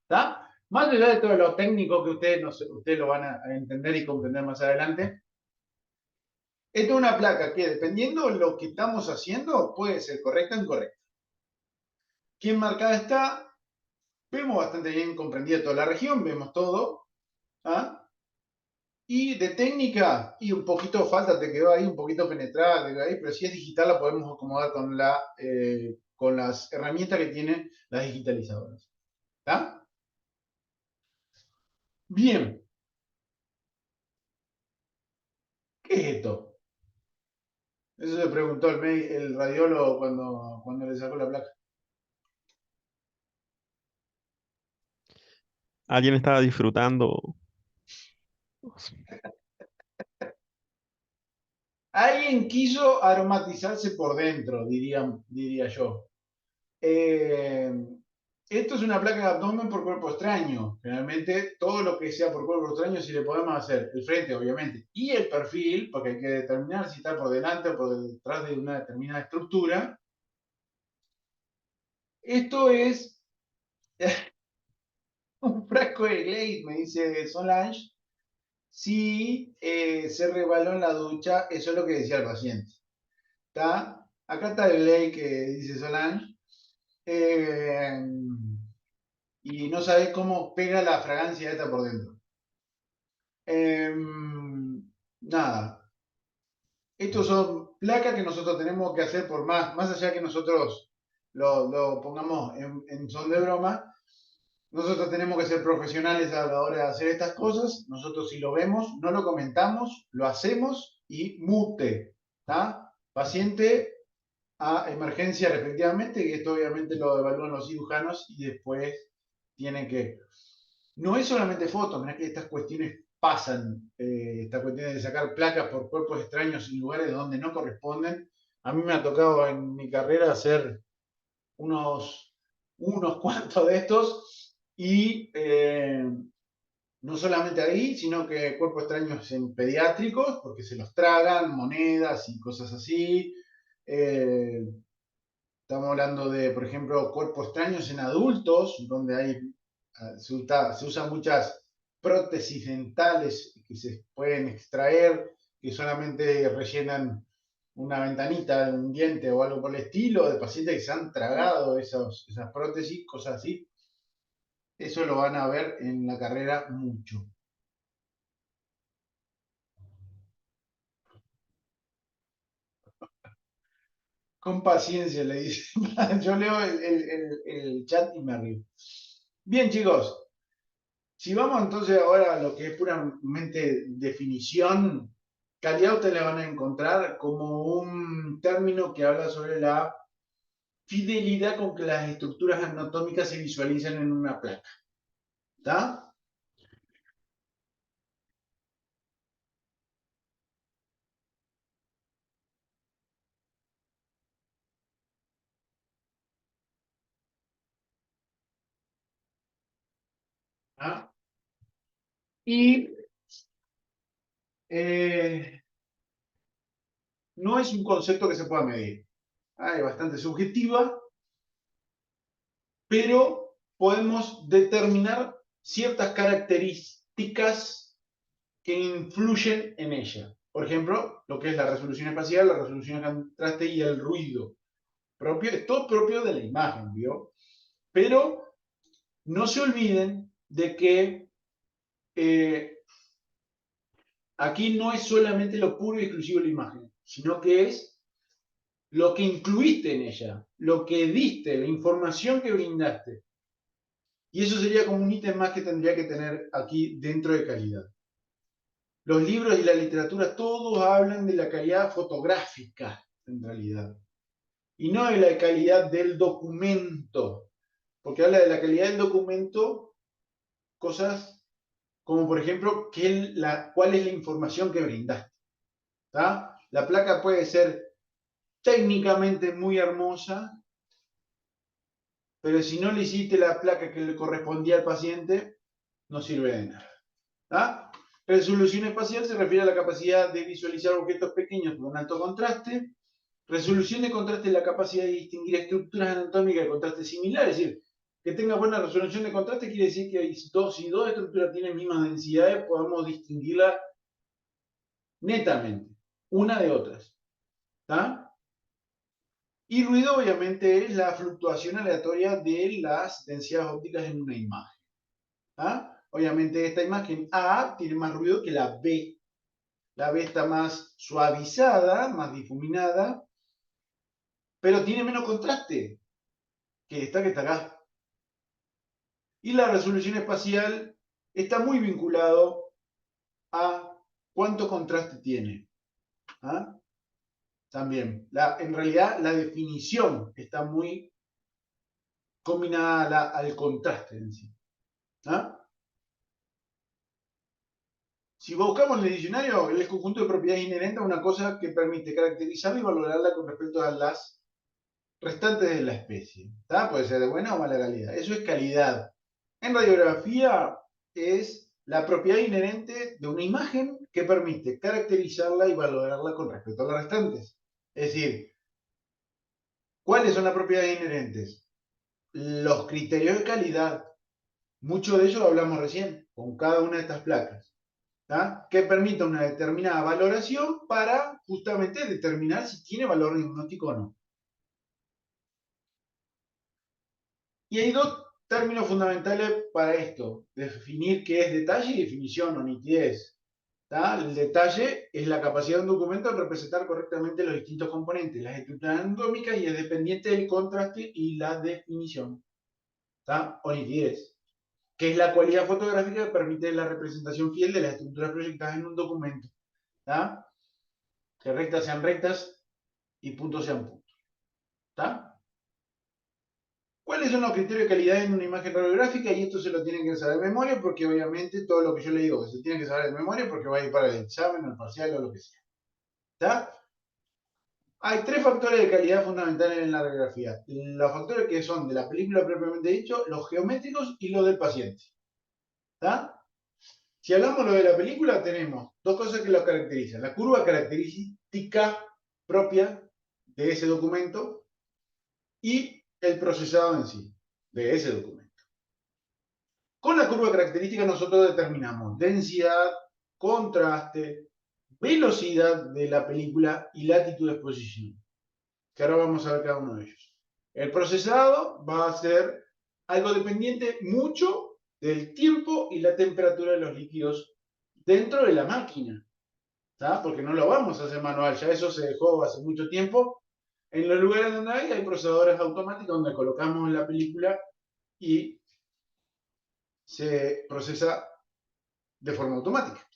¿Está? Más allá de todo lo técnico que ustedes lo van a entender y comprender más adelante, esto es una placa que, dependiendo de lo que estamos haciendo, puede ser correcta o incorrecta. Bien marcada está, vemos bastante bien comprendida toda la región, vemos todo. ¿Ah? Y de técnica, y un poquito falta, te quedó ahí, un poquito penetrada, te quedó ahí, pero si es digital la podemos acomodar con las herramientas que tienen las digitalizadoras. ¿Está? Bien. ¿Qué es esto? Eso le preguntó el radiólogo cuando le sacó la placa. Alguien estaba disfrutando. Alguien quiso aromatizarse por dentro, diría yo. Esto es una placa de abdomen por cuerpo extraño. Generalmente todo lo que sea por cuerpo extraño, si le podemos hacer el frente, obviamente, y el perfil, porque hay que determinar si está por delante o por detrás de una determinada estructura. Esto es un frasco de Glade, me dice Solange. Si se resbaló en la ducha, eso es lo que decía el paciente. ¿Está? Acá está el Glade que dice Solange. Y no sabés cómo pega la fragancia esta por dentro. Nada. Estos son placas que nosotros tenemos que hacer por más allá que nosotros lo pongamos en son de broma. Nosotros tenemos que ser profesionales a la hora de hacer estas cosas. Nosotros si lo vemos, no lo comentamos, lo hacemos y mute. ¿Tá? Paciente a emergencia respectivamente, y esto obviamente lo evalúan los cirujanos y después tienen que... No es solamente fotos, mirá que estas cuestiones pasan, esta cuestión de sacar placas por cuerpos extraños en lugares donde no corresponden. A mí me ha tocado en mi carrera hacer unos cuantos de estos y no solamente ahí, sino que cuerpos extraños en pediátricos, porque se los tragan, monedas y cosas así. Estamos hablando de, por ejemplo, cuerpos extraños en adultos, donde se usan muchas prótesis dentales que se pueden extraer, que solamente rellenan una ventanita de un diente o algo por el estilo, de pacientes que se han tragado esas prótesis, cosas así. Eso lo van a ver en la carrera mucho. Con paciencia, le dice. Yo leo el chat y me río. Bien, chicos. Si vamos entonces ahora a lo que es puramente definición, calidad ustedes la van a encontrar como un término que habla sobre la fidelidad con que las estructuras anatómicas se visualizan en una placa. ¿Está? ¿Ah? Y no es un concepto que se pueda medir. Es bastante subjetiva, pero podemos determinar ciertas características que influyen en ella. Por ejemplo, lo que es la resolución espacial, la resolución de contraste y el ruido. Es todo propio de la imagen, ¿vio? Pero no se olviden de que aquí no es solamente lo puro y exclusivo de la imagen, sino que es lo que incluiste en ella, lo que diste, la información que brindaste. Y eso sería como un ítem más que tendría que tener aquí dentro de calidad. Los libros y la literatura todos hablan de la calidad fotográfica, en realidad, y no de la calidad del documento, porque habla de la calidad del documento, cosas como por ejemplo, cuál es la información que brindaste. ¿Tá? La placa puede ser técnicamente muy hermosa, pero si no le hiciste la placa que le correspondía al paciente, no sirve de nada. ¿Tá? Resolución espacial se refiere a la capacidad de visualizar objetos pequeños con alto contraste. Resolución de contraste es la capacidad de distinguir estructuras anatómicas de contraste similar, es decir, que tenga buena resolución de contraste quiere decir que si dos estructuras tienen mismas densidades, podemos distinguirlas netamente, una de otras. ¿Tá? Y ruido, obviamente, es la fluctuación aleatoria de las densidades ópticas en una imagen. ¿Tá? Obviamente, esta imagen A tiene más ruido que la B. La B está más suavizada, más difuminada, pero tiene menos contraste que esta que está acá. Y la resolución espacial está muy vinculado a cuánto contraste tiene. ¿Ah? También, en realidad la definición está muy combinada al contraste en sí. ¿Ah? Si buscamos en el diccionario, el conjunto de propiedades inherentes a una cosa que permite caracterizarla y valorarla con respecto a las restantes de la especie. ¿Tá? Puede ser de buena o mala calidad. Eso es calidad. En radiografía es la propiedad inherente de una imagen que permite caracterizarla y valorarla con respecto a las restantes. Es decir, ¿cuáles son las propiedades inherentes? Los criterios de calidad. Mucho de ello lo hablamos recién, con cada una de estas placas. ¿Tá? Que permite una determinada valoración para justamente determinar si tiene valor diagnóstico o no. Y hay dos términos fundamentales para esto, definir qué es detalle y definición o nitidez. ¿tá? El detalle es la capacidad de un documento de representar correctamente los distintos componentes. Las estructuras anatómicas y es dependiente del contraste y la definición, ¿tá? O nitidez, que es la cualidad fotográfica que permite la representación fiel de las estructuras proyectadas en un documento, ¿tá? Que rectas sean rectas y puntos sean puntos, ¿tá? ¿Cuáles son los criterios de calidad en una imagen radiográfica? Y esto se lo tienen que saber de memoria, porque obviamente todo lo que yo le digo que se tiene que saber de memoria, porque va a ir para el examen, el parcial o lo que sea, ¿tá? Hay 3 factores de calidad fundamentales en la radiografía. Los factores que son de la película propiamente dicho, los geométricos y los del paciente, ¿tá? Si hablamos lo de la película, tenemos 2 cosas que lo caracterizan. La curva característica propia de ese documento y el procesado en sí, de ese documento. Con la curva característica nosotros determinamos densidad, contraste, velocidad de la película y latitud de exposición, que ahora vamos a ver cada uno de ellos. El procesado va a ser algo dependiente mucho del tiempo y la temperatura de los líquidos dentro de la máquina, ¿tá? Porque no lo vamos a hacer manual, ya eso se dejó hace mucho tiempo. En los lugares donde hay procesadores automáticos donde colocamos la película y se procesa de forma automática.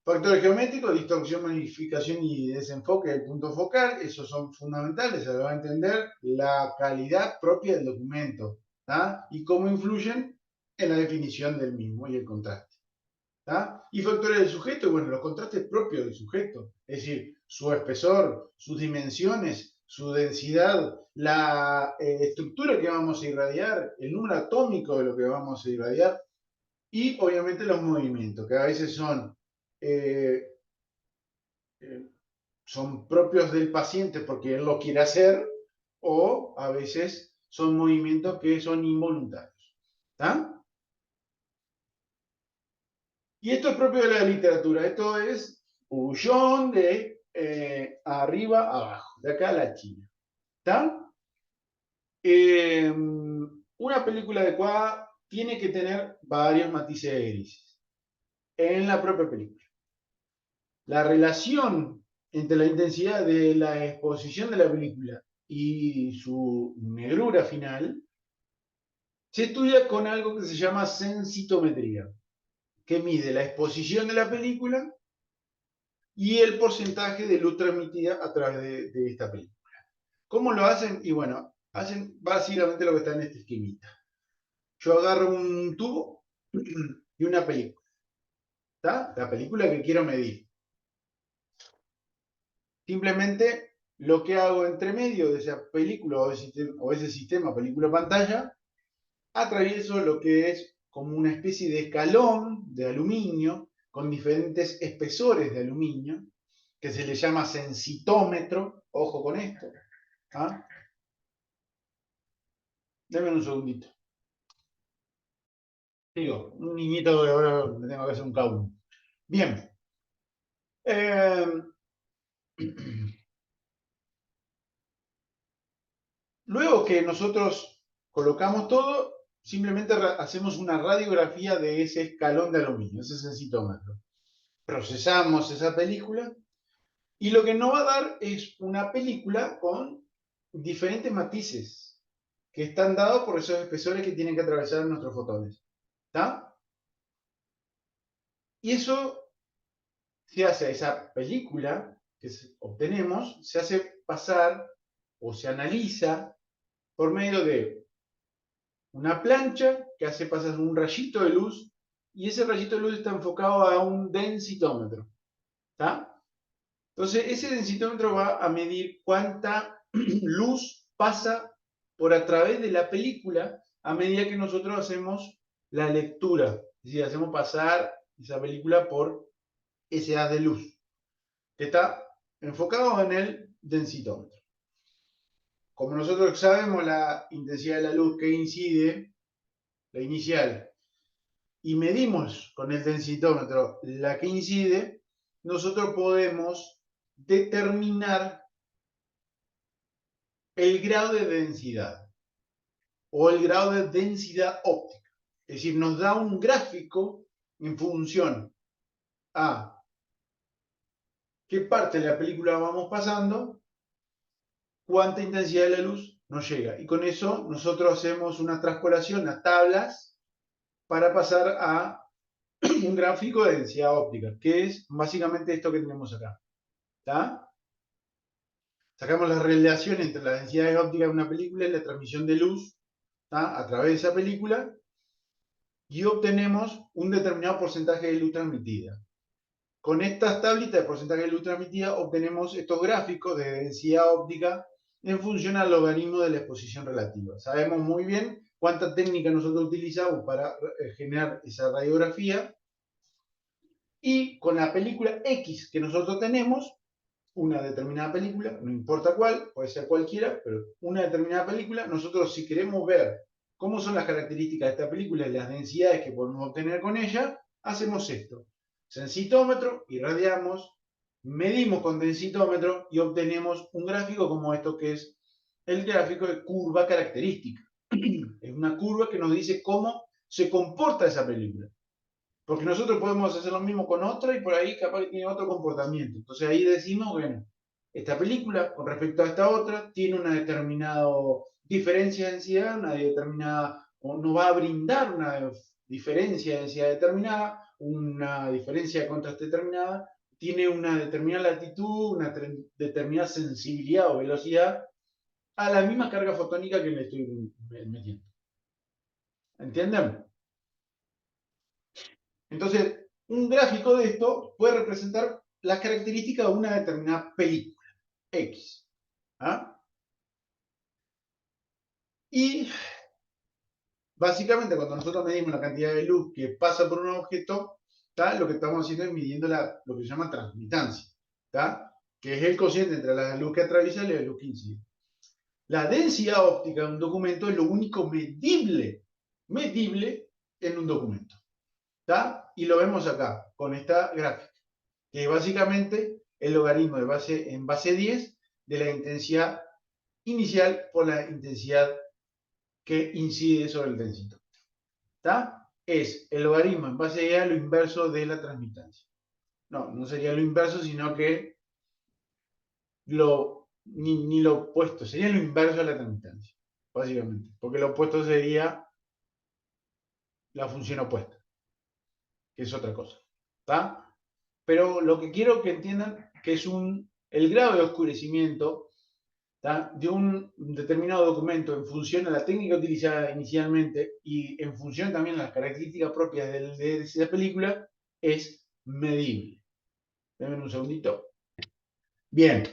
Factores geométricos, distorsión, magnificación y desenfoque del punto focal, esos son fundamentales, se va a entender la calidad propia del documento, ¿tá? Y cómo influyen en la definición del mismo y el contraste, ¿tá? Y factores del sujeto, bueno, los contrastes propios del sujeto, es decir, su espesor, sus dimensiones, su densidad, la estructura que vamos a irradiar, el número atómico de lo que vamos a irradiar, y obviamente los movimientos, que a veces eh, son propios del paciente porque él lo quiere hacer, o a veces son movimientos que son involuntarios, ¿tá? Y esto es propio de la literatura, esto es Bullón de arriba a abajo, de acá a la China, ¿tá? Una película adecuada tiene que tener varios matices de grises en la propia película. La relación entre la intensidad de la exposición de la película y su negrura final se estudia con algo que se llama sensitometría, que mide la exposición de la película y el porcentaje de luz transmitida a través de esta película. ¿Cómo lo hacen? Y bueno, hacen básicamente lo que está en este esquemita. Yo agarro un tubo y una película, ¿está? La película que quiero medir. Simplemente lo que hago entre medio de esa película o ese sistema película-pantalla, atravieso lo que es como una especie de escalón de aluminio con diferentes espesores de aluminio, que se le llama sensitómetro. Ojo con esto. ¿Ah? Denme un segundito. Digo, un niñito que ahora me tengo que hacer un cabo. Bien. Luego que nosotros colocamos todo, simplemente hacemos una radiografía de ese escalón de aluminio, ese sensitómetro. Procesamos esa película y lo que nos va a dar es una película con diferentes matices que están dados por esos espesores que tienen que atravesar nuestros fotones. ¿Está? Y eso se hace a esa película que obtenemos, se hace pasar o se analiza por medio de una plancha que hace pasar un rayito de luz y ese rayito de luz está enfocado a un densitómetro. ¿Está? Entonces, ese densitómetro va a medir cuánta luz pasa por a través de la película a medida que nosotros hacemos la lectura. Es decir, hacemos pasar esa película por ese haz de luz que está enfocado en el densitómetro. Como nosotros sabemos la intensidad de la luz que incide, la inicial, y medimos con el densitómetro la que incide, nosotros podemos determinar el grado de densidad o el grado de densidad óptica. Es decir, nos da un gráfico en función a qué parte de la película vamos pasando, cuánta intensidad de la luz nos llega. Y con eso nosotros hacemos una transpolación a tablas para pasar a un gráfico de densidad óptica, que es básicamente esto que tenemos acá. ¿Está? Sacamos la relación entre las densidades ópticas de una película y la transmisión de luz, ¿está?, a través de esa película, y obtenemos un determinado porcentaje de luz transmitida. Con estas tablitas de porcentaje de luz transmitida obtenemos estos gráficos de densidad óptica en función al logaritmo de la exposición relativa. Sabemos muy bien cuánta técnica nosotros utilizamos para generar esa radiografía, y con la película X que nosotros tenemos, una determinada película, no importa cuál, puede ser cualquiera, pero una determinada película, nosotros si queremos ver cómo son las características de esta película y las densidades que podemos obtener con ella, hacemos esto. Densitómetro, irradiamos, medimos con densitómetro y obtenemos un gráfico como esto, que es el gráfico de curva característica. Es una curva que nos dice cómo se comporta esa película. Porque nosotros podemos hacer lo mismo con otra y por ahí capaz que tiene otro comportamiento. Entonces ahí decimos, bueno, esta película con respecto a esta otra tiene una determinada diferencia de densidad, una determinada, o nos va a brindar una diferencia de densidad determinada, una diferencia de contraste determinada, tiene una determinada latitud, una determinada sensibilidad o velocidad a la misma carga fotónica que le estoy metiendo. ¿Entienden? Entonces, un gráfico de esto puede representar las características de una determinada película, X. ¿Ah? Y básicamente cuando nosotros medimos la cantidad de luz que pasa por un objeto, ¿tá?, lo que estamos haciendo es midiendo lo que se llama transmitancia, ¿tá?, que es el cociente entre la luz que atraviesa y la luz que incide. La densidad óptica de un documento es lo único medible en un documento. ¿Tá? Y lo vemos acá, con esta gráfica, que es básicamente el logaritmo en base 10 de la intensidad inicial por la intensidad que incide sobre el densitómetro. ¿Está? Es el logaritmo en base 10 a lo inverso de la transmitancia. No, no sería lo inverso, sino que ni lo opuesto, sería lo inverso de la transmitancia, básicamente, porque lo opuesto sería la función opuesta, que es otra cosa. ¿Está? Pero lo que quiero que entiendan que es el grado de oscurecimiento, ¿tá?, de un determinado documento en función a la técnica utilizada inicialmente y en función también a las características propias de esa película, es medible. Denme un segundito. Bien.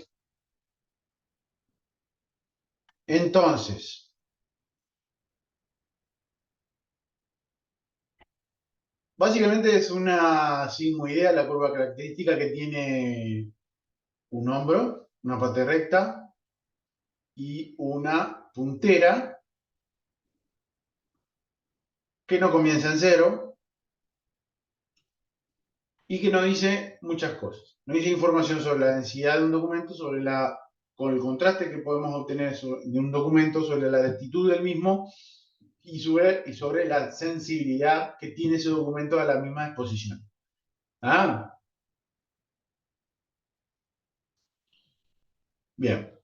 Entonces, básicamente es una sigmoidea, la curva característica, que tiene un hombro, una parte recta y una puntera que no comienza en cero y que nos dice muchas cosas. Nos dice información sobre la densidad de un documento, con el contraste que podemos obtener de un documento, sobre la latitud del mismo y sobre la sensibilidad que tiene ese documento a la misma exposición. ¿Ah? Bien.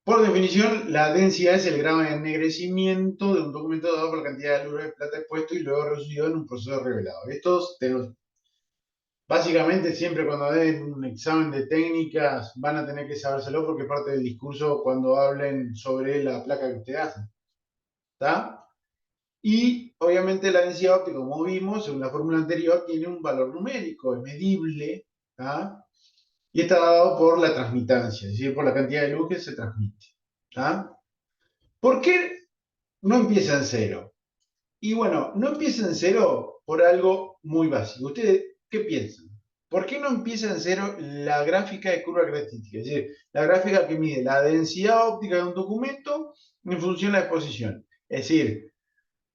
Por definición, la densidad es el grado de ennegrecimiento de un documento dado por la cantidad de luz de plata expuesto y luego reducido en un proceso revelado. Estos, básicamente, siempre cuando den un examen de técnicas van a tener que sabérselo, porque es parte del discurso cuando hablen sobre la placa que ustedes hacen. ¿Está? Y obviamente la densidad óptica, como vimos en la fórmula anterior, tiene un valor numérico, es medible, ¿tá?, y está dado por la transmitancia, es decir, por la cantidad de luz que se transmite. ¿Tá? ¿Por qué no empieza en cero? Y bueno, no empieza en cero por algo muy básico. ¿Ustedes qué piensan? ¿Por qué no empieza en cero la gráfica de curva característica? Es decir, la gráfica que mide la densidad óptica de un documento en función de la exposición. Es decir,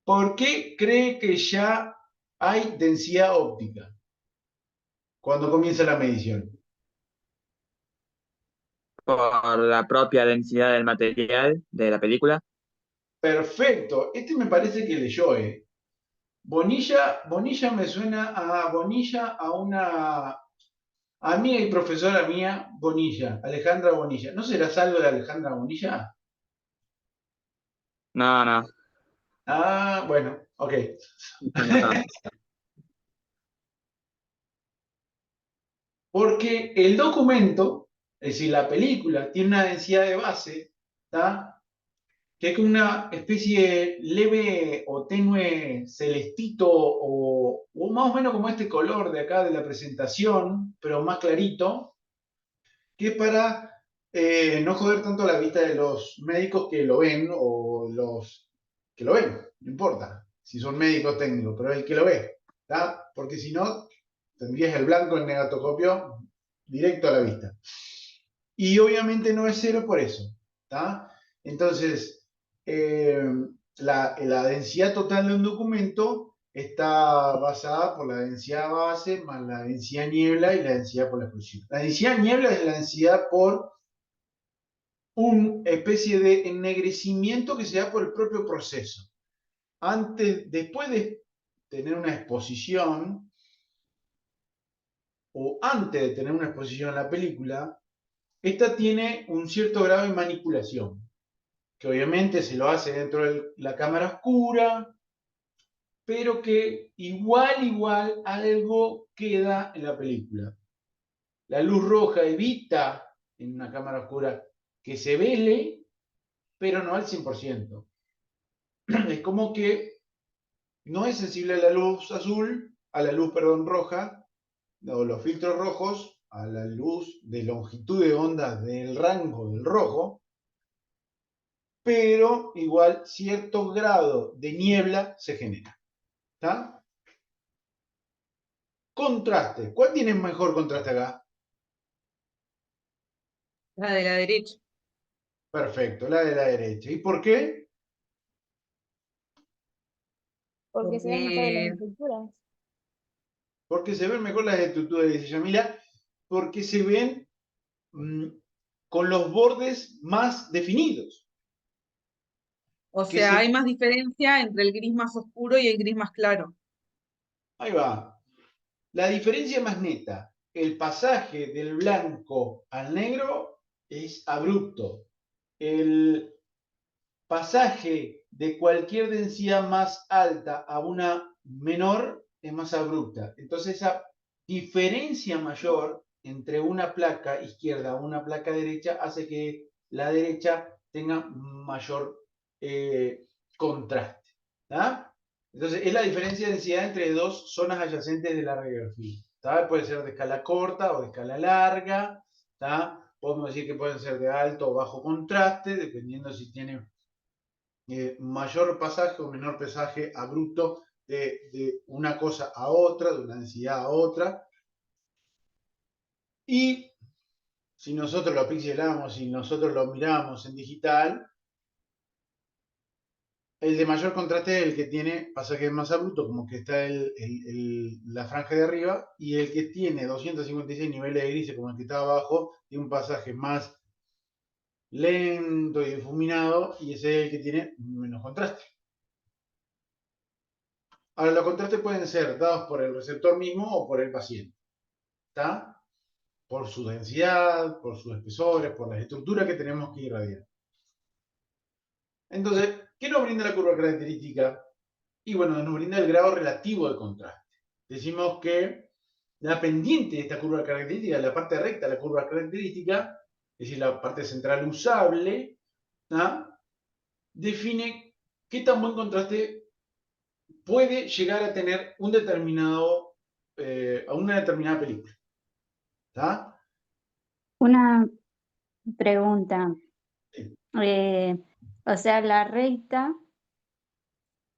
¿por qué cree que ya hay densidad óptica cuando comienza la medición? Por la propia densidad del material de la película. Perfecto. Este me parece que leyó, Bonilla me suena a Bonilla, a una amiga y profesora mía, Bonilla, Alejandra Bonilla. ¿No serás algo de Alejandra Bonilla? No, no, Ah, bueno, ok. no tanto. Porque el documento, es decir, la película, tiene una densidad de base, ¿tá? Que es como una especie leve o tenue celestito o más o menos como este color de acá de la presentación, pero más clarito, que es para no joder tanto la vista de los médicos que lo ven o los que lo ven, no importa si son médicos técnicos, pero el que lo ve, ¿tá? Porque si no, tendrías el blanco en negatoscopio directo a la vista. Y obviamente no es cero por eso, ¿tá? Entonces, la densidad total de un documento está basada por la densidad base más la densidad niebla y la densidad por la exposición. La densidad niebla es la densidad por una especie de ennegrecimiento que se da por el propio proceso. Después de tener una exposición, o antes de tener una exposición a la película, esta tiene un cierto grado de manipulación, que obviamente se lo hace dentro de la cámara oscura, pero que igual algo queda en la película. La luz roja evita en una cámara oscura que se vele, pero no al 100%. Es como que no es sensible a la luz azul, a la luz, perdón, roja, o los filtros rojos, a la luz de longitud de onda del rango del rojo, pero igual cierto grado de niebla se genera. ¿Está? Contraste. ¿Cuál tiene mejor contraste acá? La de la derecha. Perfecto, la de la derecha. ¿Y por qué? Porque se ven mejor las Porque estructuras. Porque se ven mejor las estructuras, dice Yamila, porque se ven con los bordes más definidos. O Que sea, se, hay más diferencia entre el gris más oscuro y el gris más claro. ahí va. La diferencia más neta, el pasaje del blanco al negro es abrupto. El pasaje de cualquier densidad más alta a una menor es más abrupta. Entonces esa diferencia mayor entre una placa izquierda a una placa derecha hace que la derecha tenga mayor contraste. ¿Tá? Entonces es la diferencia de densidad entre dos zonas adyacentes de la radiografía. ¿Tá? Puede ser de escala corta o de escala larga. ¿Tá? Podemos decir que pueden ser de alto o bajo contraste, dependiendo si tiene mayor pasaje o menor pasaje abrupto de una cosa a otra, de una densidad a otra. Y si nosotros lo pixelamos, si nosotros lo miramos en digital, el de mayor contraste es el que tiene pasaje más abrupto, como que está la franja de arriba, y el que tiene 256 niveles de grises, como el que está abajo, tiene un pasaje más lento y difuminado, y ese es el que tiene menos contraste. Ahora, los contrastes pueden ser dados por el receptor mismo o por el paciente. ¿Está? Por su densidad, por sus espesores, por las estructuras que tenemos que irradiar. Entonces, ¿qué nos brinda la curva característica? Y bueno, nos brinda el grado relativo de contraste. Decimos que la pendiente de esta curva característica, la parte recta de la curva característica, es decir, la parte central usable, ¿tá? Define qué tan buen contraste puede llegar a tener un determinado, a una determinada película. ¿Tá? Una pregunta. Sí. O sea, la recta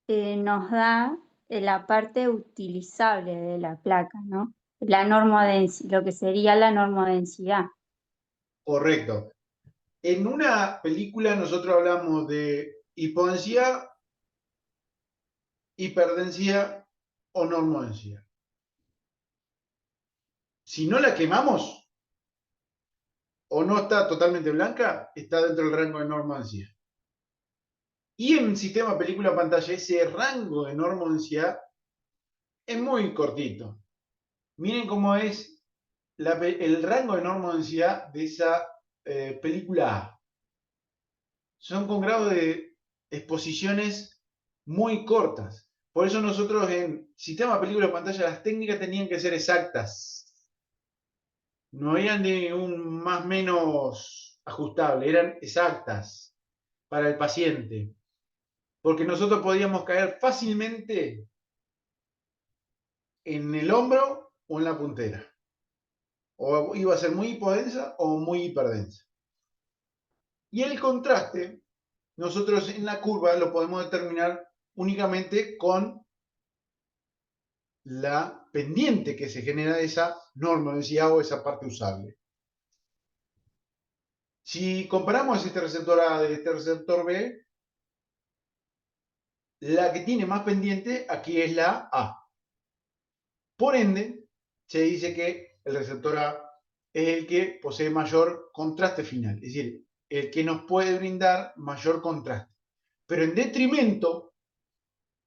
nos da la parte utilizable de la placa, ¿no? La lo que sería la normodensidad. Correcto. En una película nosotros hablamos de hipodensidad, hiperdensidad o normodensidad. Si no la quemamos o no está totalmente blanca, está dentro del rango de normodensidad. Y en sistema película-pantalla, ese rango de normodensidad Es muy cortito. Miren cómo es el rango de normodensidad de esa película A. Son con grado de exposiciones muy cortas. Por eso nosotros en sistema película de pantalla las técnicas tenían que ser exactas. No eran de un más menos ajustable, eran exactas para el paciente. Porque nosotros podíamos caer fácilmente en el hombro o en la puntera. O iba a ser muy hipodensa o muy hiperdensa. Y el contraste, nosotros en la curva lo podemos determinar únicamente con la pendiente que se genera de esa normodensidad o esa parte usable. Si comparamos este receptor A de este receptor B, la que tiene más pendiente aquí es la A. Por ende, se dice que el receptor A es el que posee mayor contraste final, es decir, el que nos puede brindar mayor contraste. Pero en detrimento,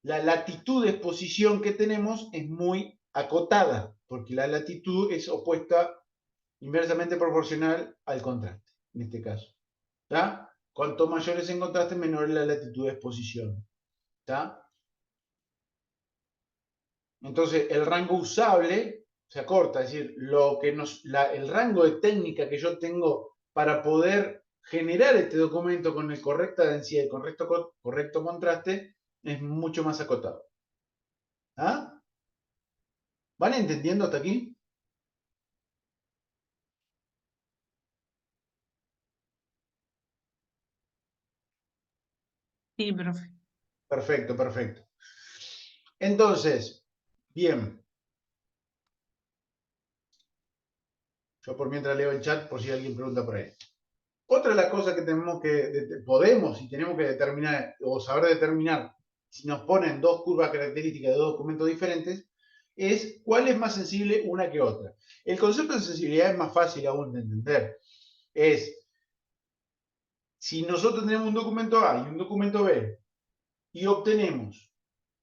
la latitud de exposición que tenemos es muy acotada, porque la latitud es opuesta, inversamente proporcional al contraste, en este caso. ¿Está? Cuanto mayor es el contraste, menor es la latitud de exposición. ¿Está? Entonces, el rango usable se acorta, es decir, el rango de técnica que yo tengo para poder generar este documento con la correcta densidad y correcto contraste es mucho más acotado. ¿Ah? ¿Van entendiendo hasta aquí? Sí, profe. Perfecto, perfecto. Entonces, bien. Yo por mientras leo el chat por si alguien pregunta por ahí. Otra de las cosas que podemos y tenemos que determinar o saber determinar si nos ponen dos curvas características de dos documentos diferentes es cuál es más sensible una que otra. El concepto de sensibilidad es más fácil aún de entender. Es, si nosotros tenemos un documento A y un documento B y obtenemos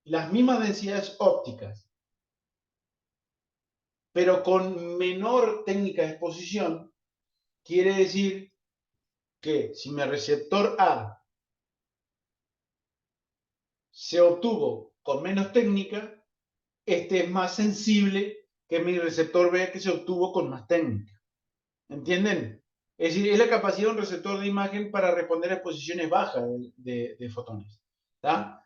las mismas densidades ópticas, pero con menor técnica de exposición, quiere decir que si mi receptor A se obtuvo con menos técnica, este es más sensible que mi receptor B que se obtuvo con más técnica. ¿Entienden? Es decir, es la capacidad de un receptor de imagen para responder a exposiciones bajas de fotones. ¿Tá?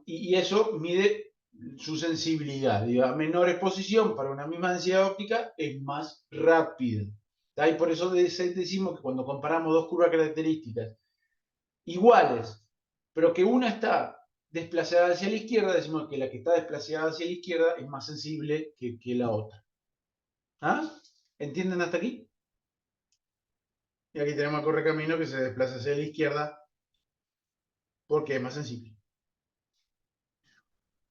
Y eso mide su sensibilidad. Digo, a menor exposición para una misma densidad óptica es más rápida. ¿Tá? Y por eso decimos que cuando comparamos dos curvas características iguales, pero que una está desplazada hacia la izquierda, decimos que la que está desplazada hacia la izquierda es más sensible que la otra. ¿Ah? ¿Entienden hasta aquí? Y aquí tenemos a Correcamino que se desplaza hacia la izquierda porque es más sensible.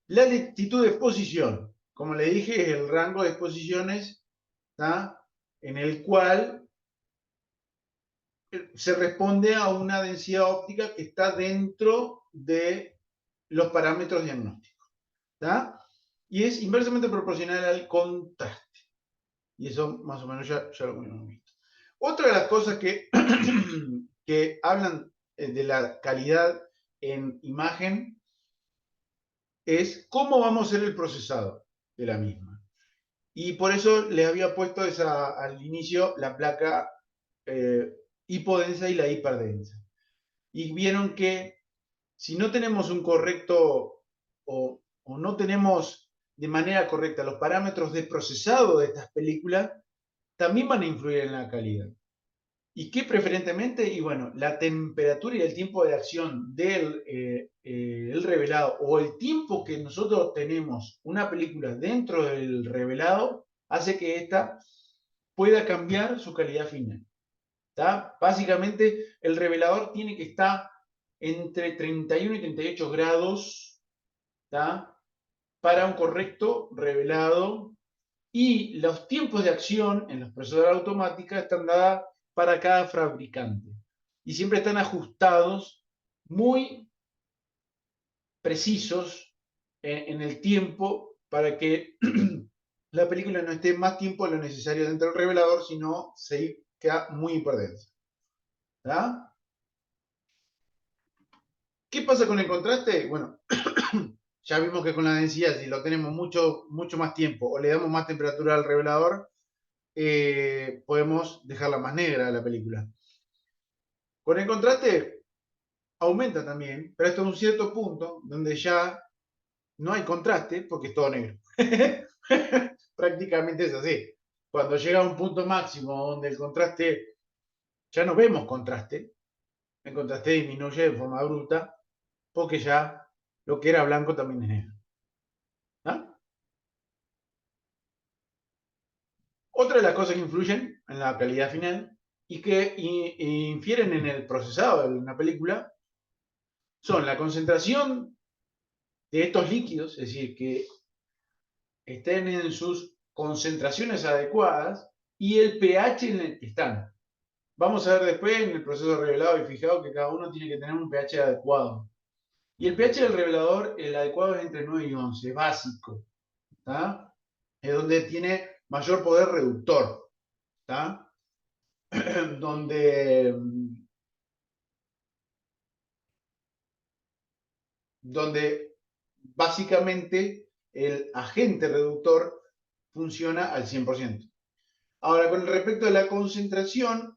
La latitud de exposición, como le dije, es el rango de exposiciones, ¿tá? En el cual se responde a una densidad óptica que está dentro de los parámetros diagnósticos. ¿Tá? Y es inversamente proporcional al contraste. Y eso más o menos ya lo hemos visto. Otra de las cosas que, que hablan de la calidad en imagen es cómo vamos a hacer el procesado de la misma. Y por eso les había puesto al inicio la placa hipodensa y la hiperdensa. Y vieron que si no tenemos un correcto o no tenemos de manera correcta los parámetros de procesado de estas películas, también van a influir en la calidad. ¿Y qué preferentemente? Y bueno, la temperatura y el tiempo de acción del el revelado o el tiempo que nosotros tenemos una película dentro del revelado hace que ésta pueda cambiar su calidad final. ¿Tá? Básicamente, el revelador tiene que estar entre 31 y 38 grados, ¿tá? Para un correcto revelado, y los tiempos de acción en los procesadores automáticos están dados para cada fabricante y siempre están ajustados muy precisos en el tiempo para que la película no esté más tiempo de lo necesario dentro del revelador, sino se queda muy hiperdensa. ¿Tá? ¿Qué pasa con el contraste? Bueno, ya vimos que con la densidad, si lo tenemos mucho más tiempo o le damos más temperatura al revelador, podemos dejarla más negra la película. Con el contraste aumenta también, pero hasta un cierto punto donde ya no hay contraste porque es todo negro. Prácticamente es así. Cuando llega a un punto máximo donde el contraste, ya no vemos contraste, el contraste disminuye de forma bruta porque ya lo que era blanco también es negro. ¿Ah? Otra de las cosas que influyen en la calidad final y que infieren en el procesado de una película son la concentración de estos líquidos, es decir, que estén en sus concentraciones adecuadas y el pH en el que están. Vamos a ver después en el proceso revelado y fijado que cada uno tiene que tener un pH adecuado. Y el pH del revelador, el adecuado es entre 9 y 11, básico. ¿Tá? Es donde tiene mayor poder reductor. ¿Tá? donde básicamente el agente reductor funciona al 100%. Ahora, con respecto a la concentración,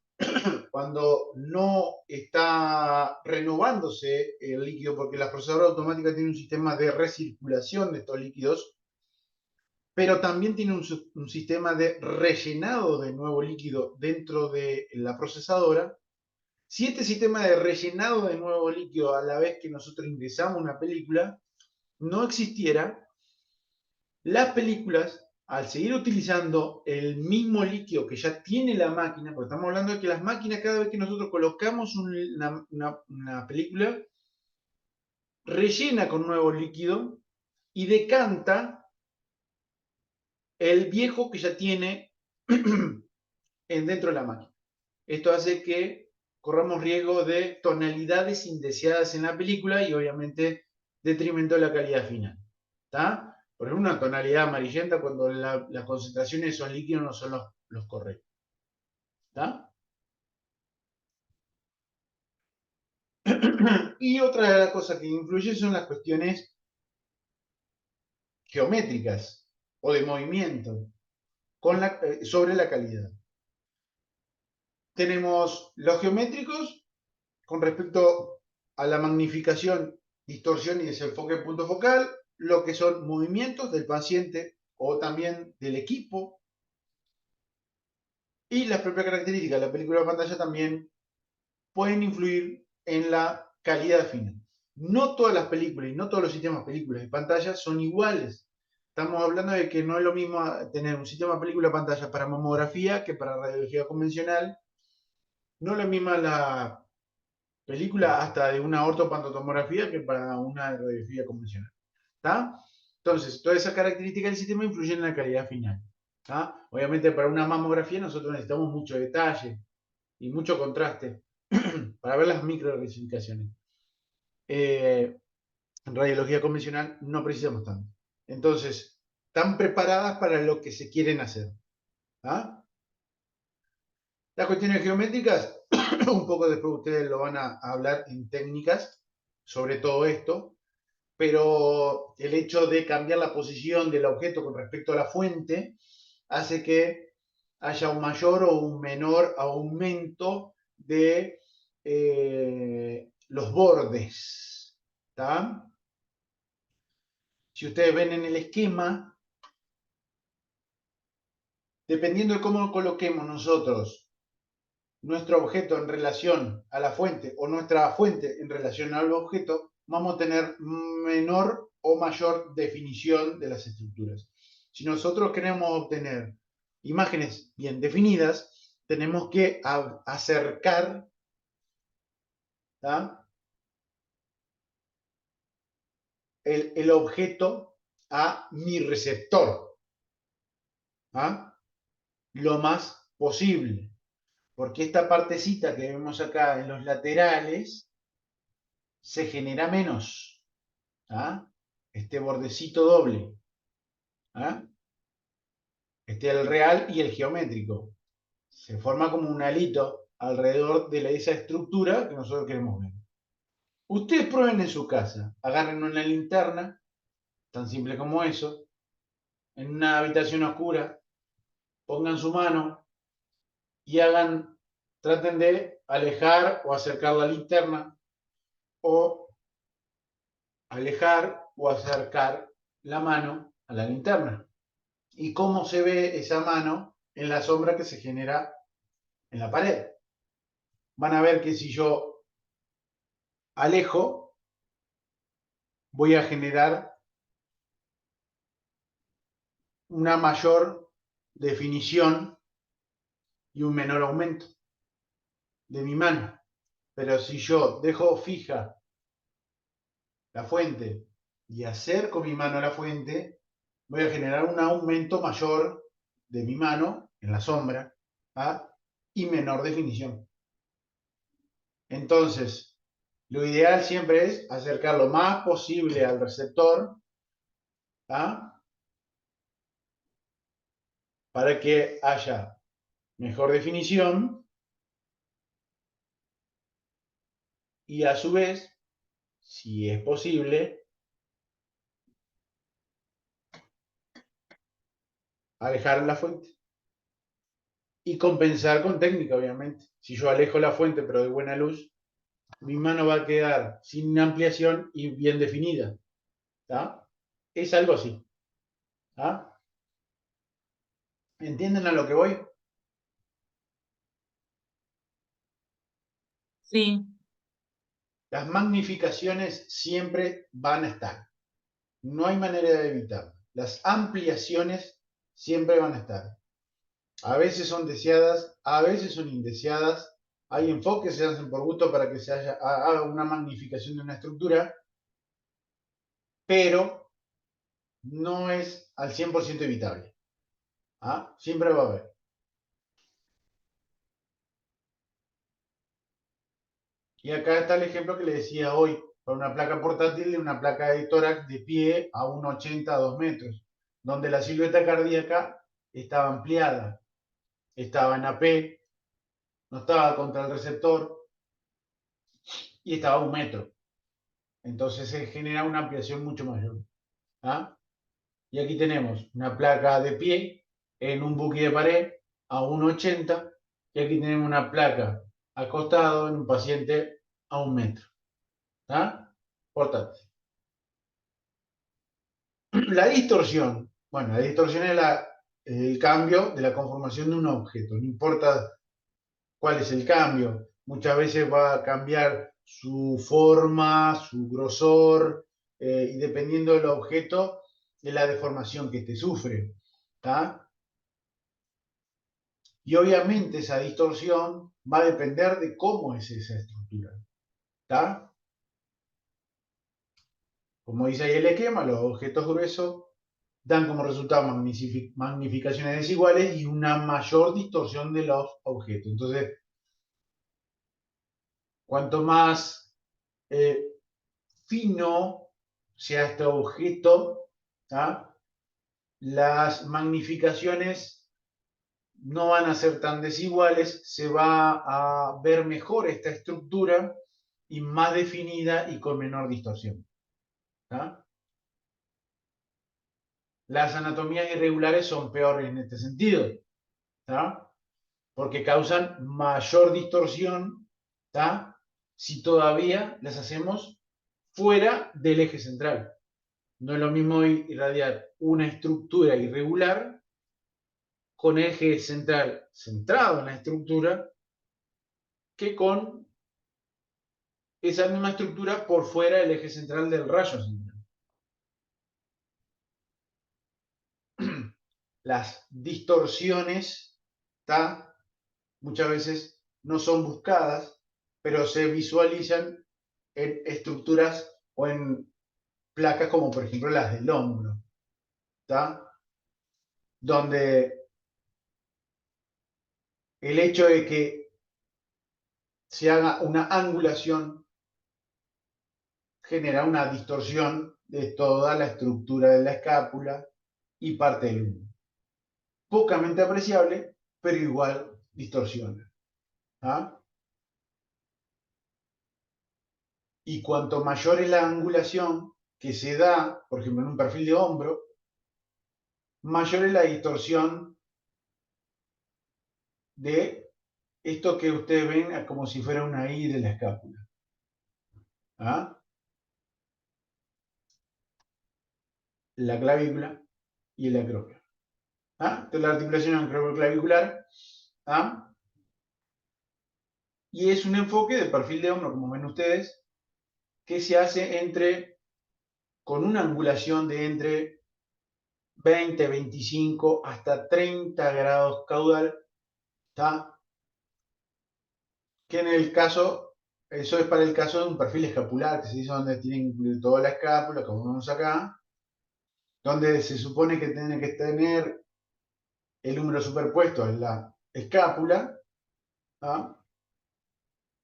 cuando no está renovándose el líquido, porque la procesadora automática tiene un sistema de recirculación de estos líquidos, pero también tiene un sistema de rellenado de nuevo líquido dentro de la procesadora. Si este sistema de rellenado de nuevo líquido a la vez que nosotros ingresamos una película no existiera, las películas, al seguir utilizando el mismo líquido que ya tiene la máquina, porque estamos hablando de que las máquinas, cada vez que nosotros colocamos una película, rellena con nuevo líquido y decanta el viejo que ya tiene dentro de la máquina. Esto hace que corramos riesgo de tonalidades indeseadas en la película y obviamente detrimento de la calidad final. ¿Está? Por ejemplo, una tonalidad amarillenta cuando las concentraciones de esos líquidos no son los correctos. ¿Está? Y otra de las cosas que influyen son las cuestiones geométricas o de movimiento sobre la calidad. Tenemos los geométricos con respecto a la magnificación, distorsión y desenfoque de punto focal, lo que son movimientos del paciente o también del equipo, y las propias características de la película de pantalla también pueden influir en la calidad final. No todas las películas y no todos los sistemas películas y pantalla son iguales. Estamos hablando de que no es lo mismo tener un sistema película pantalla para mamografía que para radiología convencional. No es la misma la película hasta de una ortopantotomografía que para una radiografía convencional. ¿Está? Entonces, todas esas características del sistema influyen en la calidad final. ¿Tá? Obviamente, para una mamografía nosotros necesitamos mucho detalle y mucho contraste para ver las microrectificaciones. En radiología convencional no precisamos tanto. Entonces, están preparadas para lo que se quieren hacer. ¿Ah? Las cuestiones geométricas, un poco después ustedes lo van a hablar en técnicas sobre todo esto, pero el hecho de cambiar la posición del objeto con respecto a la fuente hace que haya un mayor o un menor aumento de los bordes. ¿Tá? Si ustedes ven en el esquema, dependiendo de cómo coloquemos nosotros nuestro objeto en relación a la fuente o nuestra fuente en relación al objeto, vamos a tener menor o mayor definición de las estructuras. Si nosotros queremos obtener imágenes bien definidas, tenemos que acercar, ¿tá? el objeto a mi receptor, ¿tá? Lo más posible. Porque esta partecita que vemos acá en los laterales se genera menos. ¿Ah? Este bordecito doble. ¿Ah? El real y el geométrico. Se forma como un alito alrededor de esa estructura que nosotros queremos ver. Ustedes prueben en su casa, agarren una linterna, tan simple como eso, en una habitación oscura, pongan su mano y traten de alejar o acercar la linterna, o alejar o acercar la mano a la linterna. Y cómo se ve esa mano en la sombra que se genera en la pared. Van a ver que si yo alejo, voy a generar una mayor definición y un menor aumento de mi mano. Pero si yo dejo fija la fuente y acerco mi mano a la fuente, voy a generar un aumento mayor de mi mano en la sombra, ¿ah? Y menor definición. Entonces, lo ideal siempre es acercar lo más posible al receptor, ¿ah? Para que haya mejor definición y a su vez, si es posible, alejar la fuente. Y compensar con técnica, obviamente. Si yo alejo la fuente pero de buena luz, mi mano va a quedar sin ampliación y bien definida. ¿Tá? Es algo así. ¿Tá? ¿Entienden a lo que voy? Sí, Las magnificaciones siempre van a estar. No hay manera de evitarlas. Las ampliaciones siempre van a estar. A veces son deseadas, a veces son indeseadas. Hay enfoques que se hacen por gusto para que se haga una magnificación de una estructura, pero no es al 100% evitable. ¿Ah? Siempre va a haber. Y acá está el ejemplo que le decía hoy, para una placa portátil de una placa de tórax de pie a 1,80 a 2 metros, donde la silueta cardíaca estaba ampliada, estaba en AP, no estaba contra el receptor y estaba a 1 metro. Entonces se genera una ampliación mucho mayor. ¿Ah? Y aquí tenemos una placa de pie en un buque de pared a 1,80 y aquí tenemos una placa acostado en un paciente a 1 metro. ¿Ah? Portátil. La distorsión. Bueno, la distorsión es el cambio de la conformación de un objeto. No importa cuál es el cambio. Muchas veces va a cambiar su forma, su grosor, y dependiendo del objeto, de la deformación que este sufre. ¿Tá? Y obviamente esa distorsión va a depender de cómo es esa estructura. ¿Tá? Como dice ahí el esquema, los objetos gruesos dan como resultado magnificaciones desiguales y una mayor distorsión de los objetos. Entonces, cuanto más fino sea este objeto, ¿tá? Las magnificaciones no van a ser tan desiguales, se va a ver mejor esta estructura y más definida y con menor distorsión. ¿Tá? Las anatomías irregulares son peores en este sentido, ¿tá? Porque causan mayor distorsión, ¿tá? Si todavía las hacemos fuera del eje central. No es lo mismo irradiar una estructura irregular con eje central centrado en la estructura que con esa misma estructura por fuera del eje central del rayo central. Las distorsiones, ¿tá? Muchas veces no son buscadas, pero se visualizan en estructuras o en placas como por ejemplo las del hombro, ¿tá? Donde el hecho de que se haga una angulación genera una distorsión de toda la estructura de la escápula y parte del humo. Pocamente apreciable, pero igual distorsiona. ¿Ah? Y cuanto mayor es la angulación que se da, por ejemplo, en un perfil de hombro, mayor es la distorsión de esto que ustedes ven como si fuera una I de la escápula. ¿Ah? La clavícula y el acromion. ¿Ah? Esta es la articulación acromioclavicular. ¿Ah? Y es un enfoque de perfil de hombro, como ven ustedes, que se hace con una angulación de entre 20, 25 hasta 30 grados caudal. ¿Está? Que en el caso, eso es para el caso de un perfil escapular, que se dice donde tienen toda la escápula, como vemos acá, donde se supone que tiene que tener el húmero superpuesto en la escápula, ¿ah?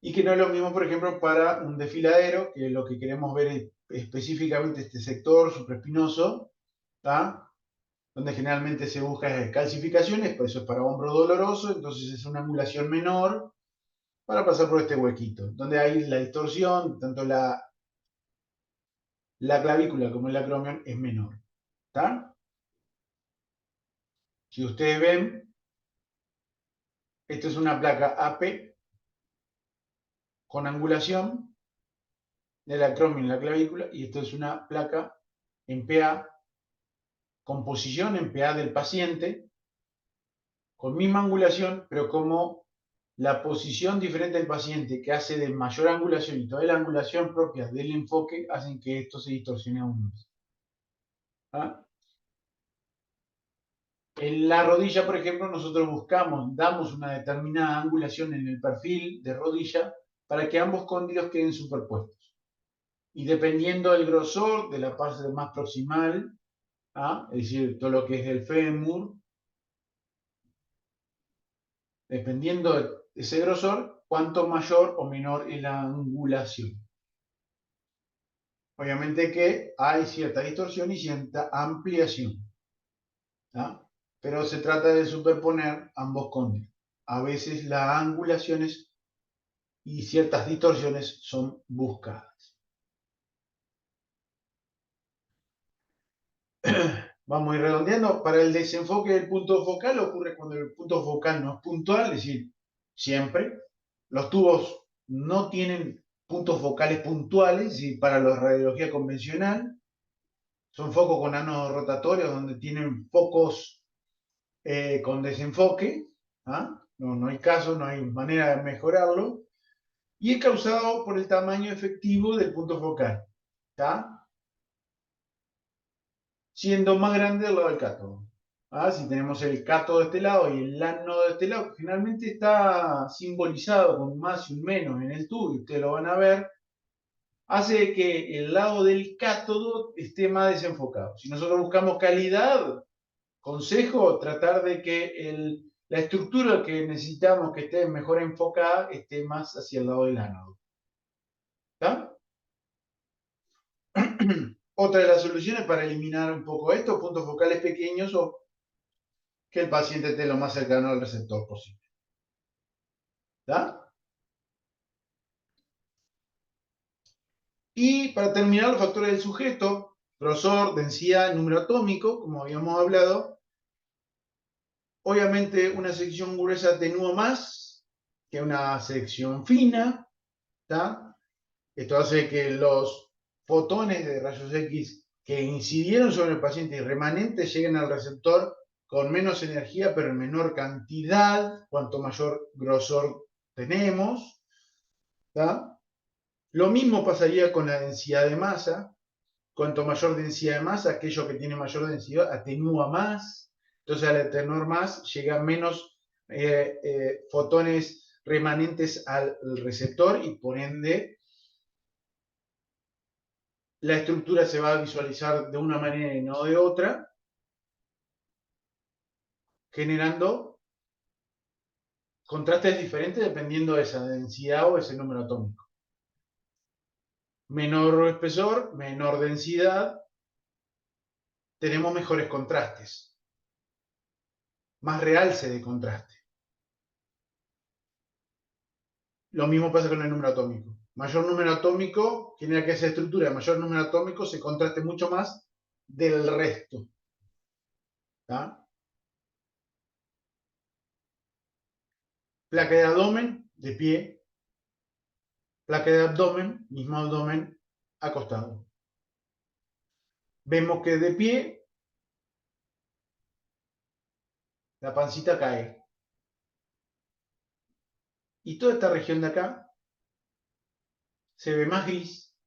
Y que no es lo mismo, por ejemplo, para un desfiladero, que lo que queremos ver es específicamente este sector supraespinoso, ¿ah? Donde generalmente se busca calcificaciones, por eso es para hombro doloroso, entonces es una angulación menor para pasar por este huequito, donde hay la distorsión, tanto la clavícula como el acromion es menor. ¿Está? Si ustedes ven, esto es una placa AP con angulación del acromion en la clavícula, y esto es una placa en PA, con posición en PA del paciente, con misma angulación, pero como la posición diferente del paciente que hace de mayor angulación y toda la angulación propia del enfoque hacen que esto se distorsione aún más. ¿Ah? En la rodilla, por ejemplo, nosotros damos una determinada angulación en el perfil de rodilla para que ambos cóndilos queden superpuestos. Y dependiendo del grosor de la parte más proximal, ¿ah? Es decir, todo lo que es el fémur, dependiendo de ese grosor, cuanto mayor o menor es la angulación. Obviamente que hay cierta distorsión y cierta ampliación, ¿ah? Pero se trata de superponer ambos cóndilos. A veces las angulaciones y ciertas distorsiones son buscadas. Vamos a ir redondeando. Para el desenfoque del punto focal ocurre cuando el punto focal no es puntual, es decir, siempre. Los tubos no tienen puntos focales puntuales, y para la radiología convencional son focos con ánodos rotatorios donde tienen focos con desenfoque. ¿Ah? No hay caso, no hay manera de mejorarlo. Y es causado por el tamaño efectivo del punto focal. ¿Está? Siendo más grande al lado del cátodo. ¿Ah? Si tenemos el cátodo de este lado y el ánodo de este lado, finalmente está simbolizado con un más y un menos en el tubo, y ustedes lo van a ver, hace que el lado del cátodo esté más desenfocado. Si nosotros buscamos calidad, consejo, tratar de que la estructura que necesitamos que esté mejor enfocada esté más hacia el lado del ánodo. ¿Está? Otra de las soluciones para eliminar un poco estos puntos focales pequeños, o que el paciente esté lo más cercano al receptor posible. ¿Está? Y para terminar, los factores del sujeto: grosor, densidad, número atómico, como habíamos hablado. Obviamente una sección gruesa atenúa más que una sección fina. ¿Está? Esto hace que los fotones de rayos X que incidieron sobre el paciente y remanentes lleguen al receptor con menos energía, pero en menor cantidad, cuanto mayor grosor tenemos. ¿Está? Lo mismo pasaría con la densidad de masa. Cuanto mayor densidad de masa, aquello que tiene mayor densidad atenúa más. Entonces, al atenuar más, llegan menos fotones remanentes al receptor, y por ende la estructura se va a visualizar de una manera y no de otra, generando contrastes diferentes dependiendo de esa densidad o ese número atómico. Menor espesor, menor densidad, tenemos mejores contrastes, más realce de contraste. Lo mismo pasa con el número atómico. Mayor número atómico genera que esa estructura de mayor número atómico se contraste mucho más del resto. ¿Tá? Placa de abdomen, de pie. Placa de abdomen, mismo abdomen, acostado. Vemos que de pie la pancita cae. Y toda esta región de acá se ve más gris.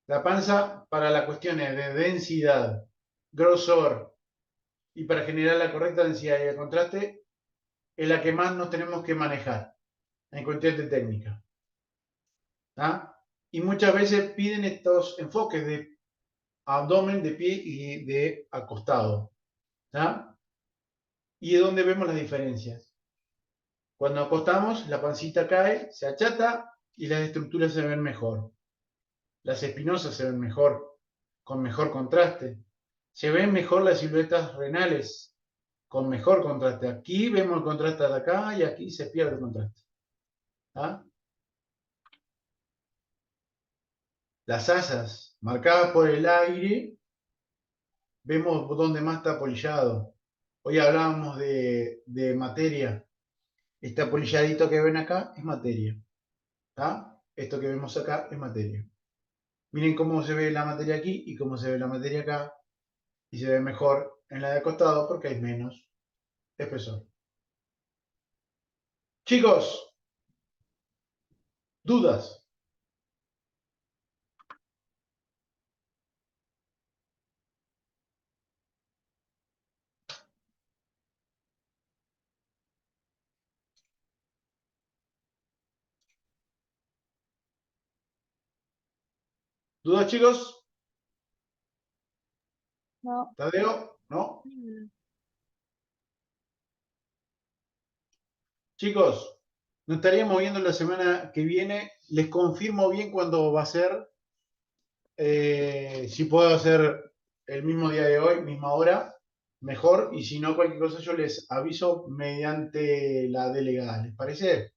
La panza, para las cuestiones de densidad, grosor y para generar la correcta densidad y el contraste, es la que más nos tenemos que manejar en cuestión de técnica. ¿Ah? Y muchas veces piden estos enfoques de abdomen, de pie y de acostado. ¿Ah? Y es donde vemos las diferencias. Cuando acostamos, la pancita cae, se achata y las estructuras se ven mejor. Las espinosas se ven mejor, con mejor contraste. Se ven mejor las siluetas renales, con mejor contraste. Aquí vemos el contraste de acá y aquí se pierde el contraste. ¿Ah? Las asas marcadas por el aire, vemos dónde más está apolillado. Hoy hablábamos de materia. Este apolilladito que ven acá es materia. ¿Ah? Esto que vemos acá es materia. Miren cómo se ve la materia aquí y cómo se ve la materia acá. Y se ve mejor en la de costado porque hay menos espesor. Chicos, ¿dudas? ¿Dudas, chicos? No. ¿Tadeo? ¿No? Chicos, nos estaríamos viendo la semana que viene. Les confirmo bien cuándo va a ser. Si puedo hacer el mismo día de hoy, misma hora, mejor. Y si no, cualquier cosa yo les aviso mediante la delegada. ¿Les parece?